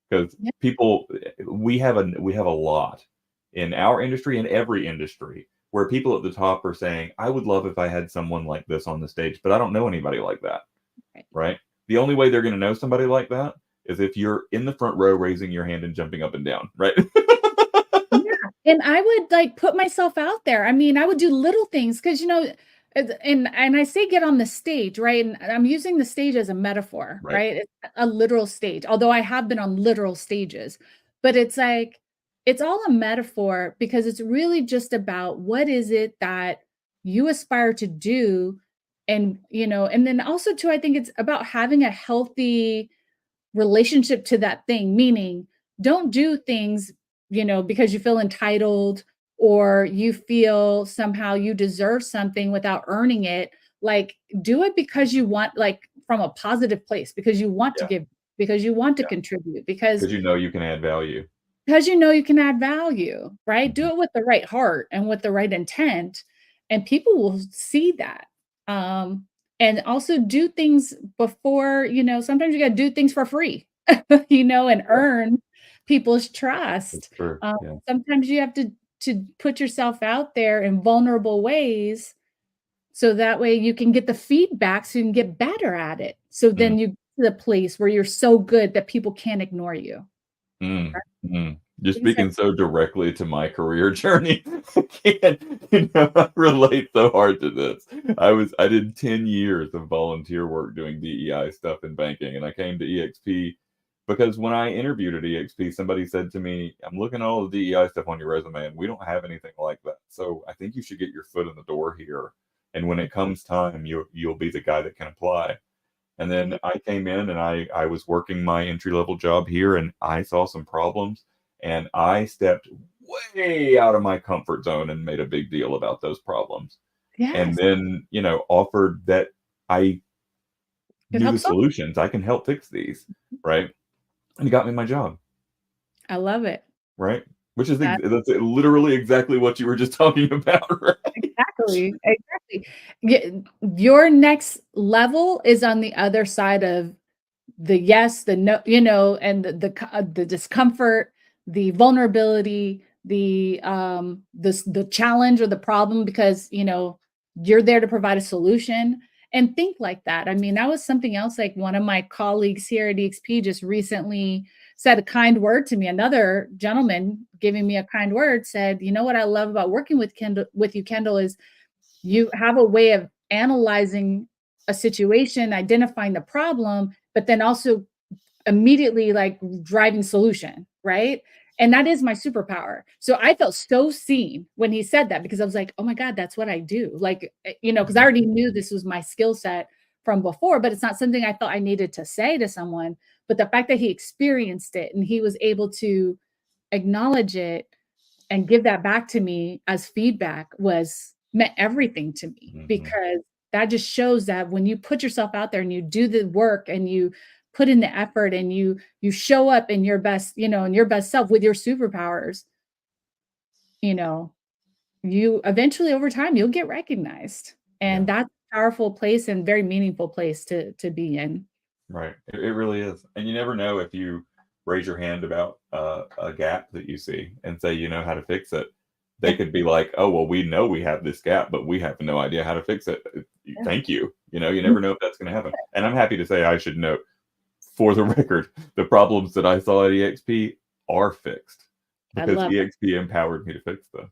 Speaker 3: Because
Speaker 2: Yeah.
Speaker 3: people, we have a lot in our industry and every industry where people at the top are saying, I would love if I had someone like this on the stage, but I don't know anybody like that,
Speaker 2: Right.
Speaker 3: right? The only way they're going to know somebody like that is if you're in the front row raising your hand and jumping up and down, right?
Speaker 2: Yeah, and I would, like, put myself out there. I mean, I would do little things because and I say get on the stage, right? And I'm using the stage as a metaphor,
Speaker 3: Right.
Speaker 2: right? It's a literal stage, although I have been on literal stages. But it's like it's all a metaphor because it's really just about what is it that you aspire to do and then also too, I think it's about having a healthy relationship to that thing, meaning don't do things, because you feel entitled or you feel somehow you deserve something without earning it, like do it because you want, like from a positive place, because you want to
Speaker 3: Yeah.
Speaker 2: give, because you want to
Speaker 3: Yeah.
Speaker 2: contribute, because
Speaker 3: Because you know you can add value.
Speaker 2: you know you can add value, right? Do
Speaker 3: Mhm.
Speaker 2: it with the right heart and with the right intent, and people will see that. Um, and also do things before, sometimes you got to do things for free, and
Speaker 3: Yeah,
Speaker 2: earn people's
Speaker 3: that's
Speaker 2: trust.
Speaker 3: true. Yeah.
Speaker 2: Sometimes you have to put yourself out there in vulnerable ways, so that way you can get the feedback so you can get better at it. So
Speaker 3: Mm.
Speaker 2: then you get to the place where you're so good that people can't ignore you.
Speaker 3: Mm, mm. You're
Speaker 2: Things like
Speaker 3: speaking so directly to my career journey. I can't, I relate so hard to this. I did 10 years of volunteer work doing DEI stuff in banking, and I came to EXP because when I interviewed at EXP, somebody said to me, "I'm looking at all the DEI stuff on your resume, and we don't have anything like that. So I think you should get your foot in the door here. And when it comes time, you'll be the guy that can apply." And then I came in and I was working my entry level job here and I saw some problems and I stepped way out of my comfort zone and made a big deal about those problems. And
Speaker 2: yes,
Speaker 3: then, offered that I
Speaker 2: could
Speaker 3: knew
Speaker 2: help
Speaker 3: the
Speaker 2: solve.
Speaker 3: solutions. I can help fix these, right? And he got me my job,
Speaker 2: I love it.
Speaker 3: right? Which is
Speaker 2: That
Speaker 3: that's literally exactly what you were just talking about, right?
Speaker 2: exactly, exactly. Your next level is on the other side of the yes, the no, and the discomfort, the vulnerability, the challenge or the problem, because you're there to provide a solution, and think like that. I mean, that was something else. Like one of my colleagues here at EXP just recently said a kind word to me. Another gentleman giving me a kind word said, "You know what I love about working with you, Kendall, is you have a way of analyzing a situation, identifying the problem, but then also immediately like driving solution, right?" And that is my superpower. So I felt so seen when he said that, because I was like, oh my God, that's what I do. Like, because I already knew this was my skill set from before, but it's not something I felt I needed to say to someone. But the fact that he experienced it and he was able to acknowledge it and give that back to me as feedback was meant everything to me,
Speaker 3: Mhm.
Speaker 2: because that just shows that when you put yourself out there and you do the work and you put in the effort and you show up in your best, in your best self with your superpowers, you know, you eventually over time you'll get recognized.
Speaker 3: Yeah.
Speaker 2: And that's a powerful place and very meaningful place to be in.
Speaker 3: Right. It really is. And you never know if you raise your hand about a gap that you see and say you know how to fix it. They
Speaker 2: Yeah.
Speaker 3: could be like, "Oh, well, we know we have this gap, but we have no idea how to fix it."
Speaker 2: Yeah.
Speaker 3: Thank you. You never know if that's going to happen. And I'm happy to say I should note for the record, the problems that I saw at EXP are fixed
Speaker 2: I
Speaker 3: because
Speaker 2: love
Speaker 3: EXP empowered me to fix them.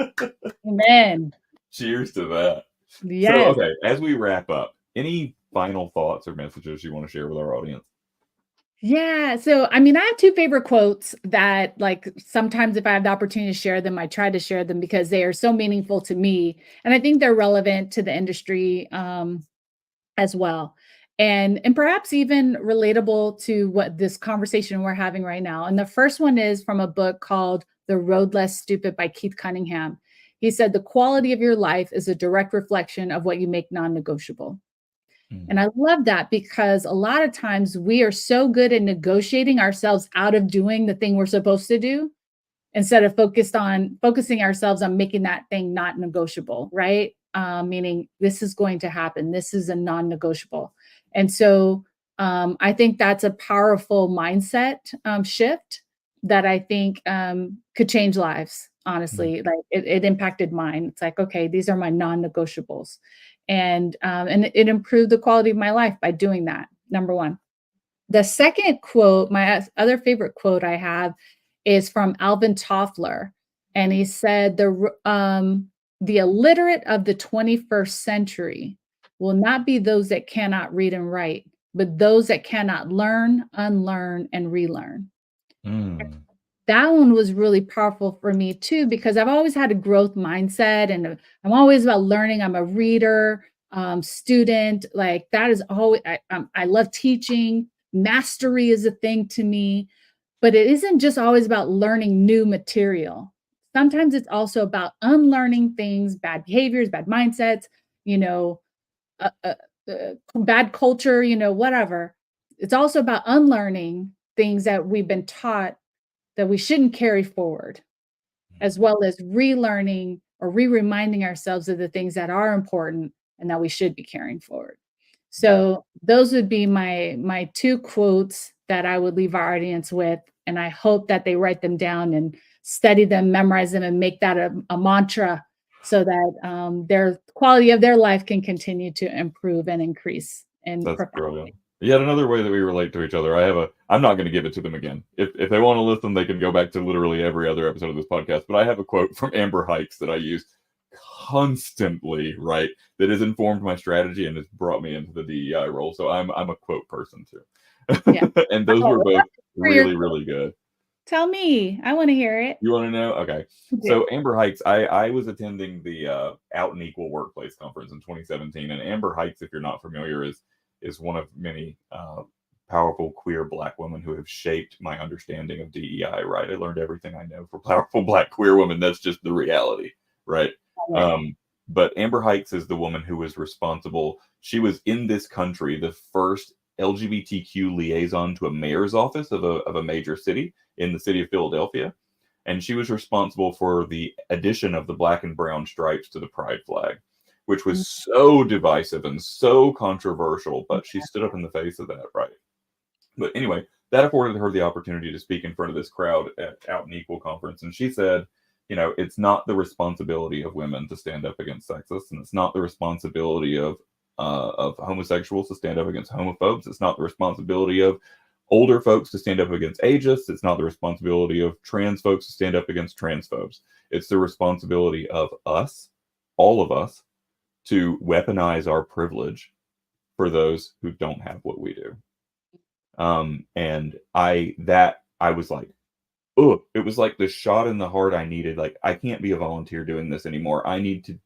Speaker 2: it. Amen.
Speaker 3: Cheers to that. So,
Speaker 2: Yes.
Speaker 3: okay, as we wrap up, any final thoughts or messages you want to share with our audience?
Speaker 2: Yeah. So, I mean, I have two favorite quotes that, like, sometimes if I have the opportunity to share them, I try to share them because they are so meaningful to me. And I think they're relevant to the industry as well. And perhaps even relatable to what this conversation we're having right now. And the first one is from a book called The Road Less Stupid by Keith Cunningham. He said, "The quality of your life is a direct reflection of what you make non negotiable." And
Speaker 3: Mm,
Speaker 2: I love that, because a lot of times we are so good at negotiating ourselves out of doing the thing we're supposed to do, instead of focusing ourselves on making that thing not negotiable, right? Meaning this is going to happen. This is a non-negotiable. And so I think that's a powerful mindset shift that I think could change lives.
Speaker 3: mm,
Speaker 2: Honestly, like it impacted mine. It's like, okay, these are my non-negotiables, and it improved the quality of my life by doing that. Number one. The second quote, my other favorite quote I have, is from Alvin Toffler, and he said, the illiterate of the 21st century will not be those that cannot read and write, but those that cannot learn, unlearn, and relearn."
Speaker 3: mm,
Speaker 2: That one was really powerful for me too, because I've always had a growth mindset and I'm always about learning. I'm a reader, student. Like that is always, I love teaching. Mastery is a thing to me. But it isn't just always about learning new material. Sometimes it's also about unlearning things, bad behaviors, bad mindsets, you know, bad culture, whatever. It's also about unlearning things that we've been taught that we shouldn't carry forward, as well as relearning or reminding ourselves of the things that are important and that we should be carrying forward. So those would be my two quotes that I would leave our audience with, and I hope that they write them down and study them, memorize them, and make that a mantra so that their quality of their life can continue to improve and increase in
Speaker 3: That's brilliant.
Speaker 2: profoundly.
Speaker 3: Yet another way that we relate to each other. I'm not going to give it to them again. If they want to listen, they can go back to literally every other episode of this podcast. But I have a quote from Amber Hikes that I use constantly, right? That has informed my strategy and has brought me into the DEI role. So I'm a quote person too.
Speaker 2: Yeah.
Speaker 3: And those were
Speaker 2: Oh,
Speaker 3: both
Speaker 2: for your
Speaker 3: really, really good.
Speaker 2: Tell me. I want to hear it.
Speaker 3: You want to know? Okay. So Amber Hikes, I was attending the Out and Equal Workplace Conference in 2017, and Amber Hikes, if you're not familiar, is one of many powerful queer Black women who have shaped my understanding of DEI. Right, I learned everything I know for powerful Black queer women. That's just the reality, right? But Amber Hikes is the woman who was responsible. She was in this country the first LGBTQ liaison to a mayor's office of a major city in the city of Philadelphia. And she was responsible for the addition of the black and brown stripes to the pride flag, which was so divisive and so controversial, but she stood up in the face of that, right? But anyway, that afforded her the opportunity to speak in front of this crowd at Out and Equal conference. And she said, it's not the responsibility of women to stand up against sexists, and it's not the responsibility of homosexuals to stand up against homophobes. It's not the responsibility of older folks to stand up against ageist. It's not the responsibility of trans folks to stand up against transphobes. It's the responsibility of us, all of us, to weaponize our privilege for those who don't have what we do. And I was like, oh, it was like the shot in the heart I needed. Like, I can't be a volunteer doing this anymore. I need to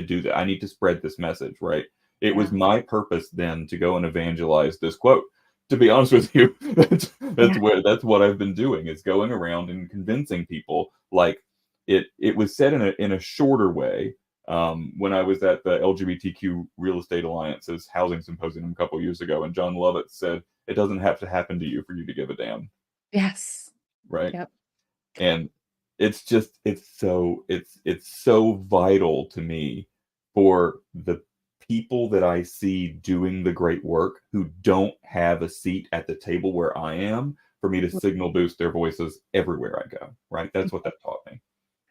Speaker 3: do that. I need to spread this message, right? It was my purpose then to go and evangelize this quote. To be honest with you, that's what I've been doing, is going around and convincing people. Like, it was said in a shorter way when I was at the LGBTQ Real Estate Alliance's housing symposium a couple years ago, and John Lovett said, "It doesn't have to happen to you for you to give a damn."
Speaker 2: Yes.
Speaker 3: Right.
Speaker 2: Yep.
Speaker 3: And it's so vital to me for the people that I see doing the great work who don't have a seat at the table where I am, for me to signal boost their voices everywhere I go. Right. That's what that taught me.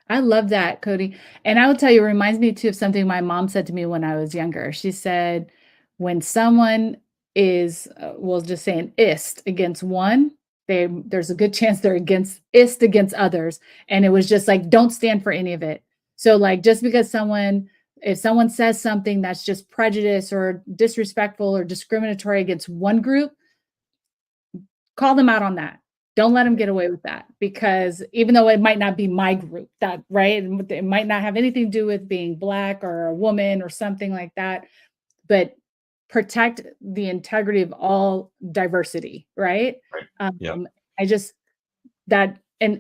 Speaker 2: I love that, Cody. And I will tell you, it reminds me too of something my mom said to me when I was younger. She said, when someone is, we'll just say an ist against one, there's a good chance they're ist against others. And it was just like, don't stand for any of it. So like, just because if someone says something that's just prejudice or disrespectful or discriminatory against one group, call them out on that. Don't let them get away with that, because even though it might not be my group, that right, it might not have anything to do with being Black or a woman or something like that, but protect the integrity of all diversity, right?
Speaker 3: Yeah.
Speaker 2: I just that and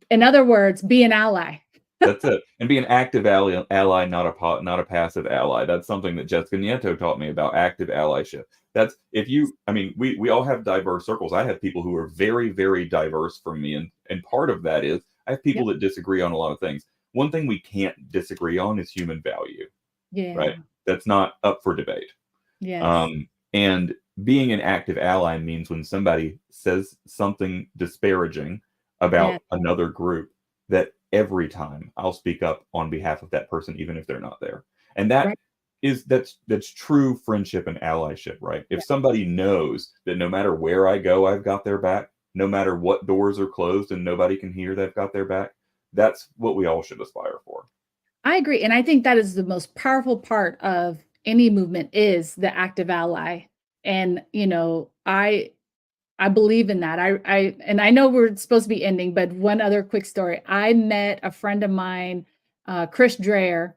Speaker 2: in other words, be an ally.
Speaker 3: That's it. And be an active ally, not a passive ally. That's something that Jessica Nieto taught me about active allyship. That's we all have diverse circles. I have people who are very, very diverse from me. And part of that is I have people that disagree on a lot of things. One thing we can't disagree on is human value.
Speaker 2: Yeah.
Speaker 3: Right. That's not up for debate.
Speaker 2: Yes.
Speaker 3: And being an active ally means when somebody says something disparaging about another group, that every time I'll speak up on behalf of that person, even if they're not there. And that's true friendship and allyship, right? If somebody knows that no matter where I go, I've got their back, no matter what doors are closed and nobody can hear, they've got their back. That's what we all should aspire for.
Speaker 2: I agree. And I think that is the most powerful part of any movement, is the active ally. And, I believe in that. I know we're supposed to be ending, but one other quick story. I met a friend of mine, Chris Dreyer.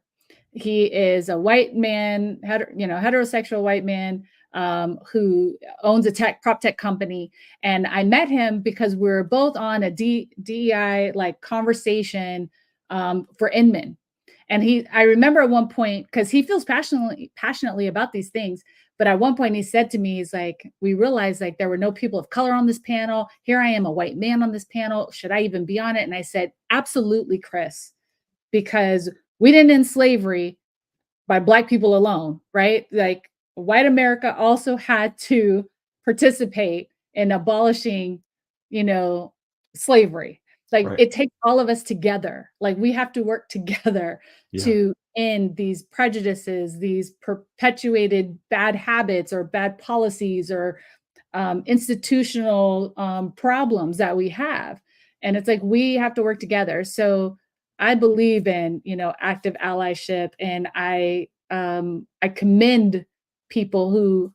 Speaker 2: He is a white man, heterosexual white man, who owns a prop tech company. And I met him because we were both on a DEI like conversation for Inman. And I remember at one point, because he feels passionately about these things, but at one point he said to me, he's like, we realized like there were no people of color on this panel. Here I am, a white man on this panel. Should I even be on it? And I said, absolutely, Chris, because we didn't end slavery by Black people alone, right? Like white America also had to participate in abolishing, slavery. Like
Speaker 3: Right.
Speaker 2: it takes all of us together. Like we have to work together to end these prejudices, these perpetuated bad habits or bad policies or institutional problems that we have. And it's like we have to work together. So I believe in, active allyship, and I commend people who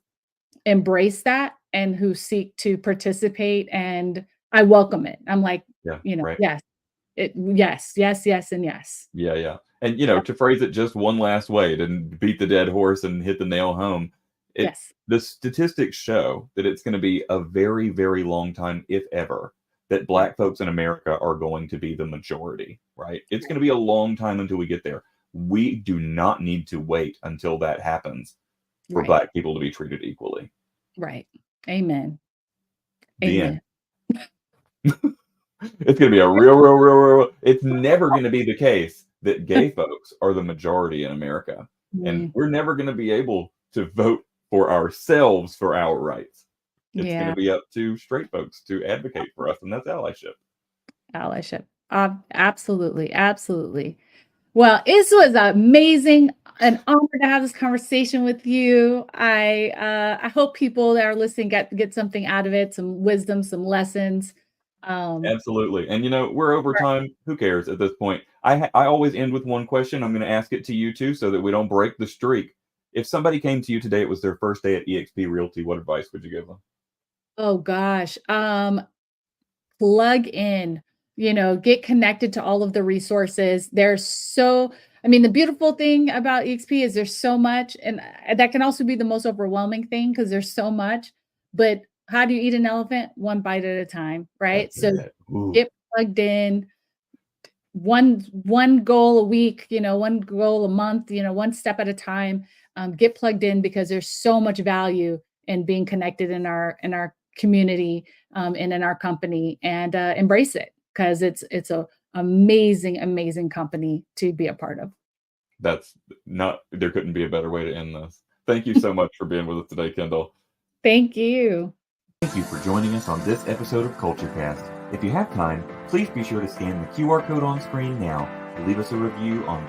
Speaker 2: embrace that and who seek to participate, and I welcome it. I'm like,
Speaker 3: right.
Speaker 2: yes, yes, and yes.
Speaker 3: Yeah. And, to phrase it just one last way, to beat the dead horse and hit the nail home,
Speaker 2: Yes.
Speaker 3: the statistics show that it's going to be a very, very long time, if ever, that Black folks in America are going to be the majority, right? It's going to be a long time until we get there. We do not need to wait until that happens for Black people to be treated equally.
Speaker 2: Right. Amen.
Speaker 3: The
Speaker 2: Amen.
Speaker 3: It's going to be a real. It's never going to be the case that gay folks are the majority in America. And we're never going to be able to vote for ourselves for our rights. It's going to be up to straight folks to advocate for us, and that's allyship.
Speaker 2: Allyship. Absolutely. Absolutely. Well, this was amazing. An honor to have this conversation with you. I hope people that are listening get something out of it, some wisdom, some lessons.
Speaker 3: Absolutely. And we're over time. Who cares at this point? I always end with one question. I'm going to ask it to you too, so that we don't break the streak. If somebody came to you today, it was their first day at EXP Realty, what advice would you give them?
Speaker 2: Oh gosh. Plug in, get connected to all of the resources. The beautiful thing about EXP is there's so much, and that can also be the most overwhelming thing because there's so much, but how do you eat an elephant? One bite at a time, right? So get plugged in, one goal a week, one goal a month, one step at a time. Get plugged in because there's so much value in being connected in our community and in our company, and embrace it because it's a amazing company to be a part of.
Speaker 3: There couldn't be a better way to end this. Thank you so much for being with us today, Kendall.
Speaker 2: Thank you.
Speaker 1: Thank you for joining us on this episode of CultureCast. If you have time, please be sure to scan the QR code on screen now to leave us a review on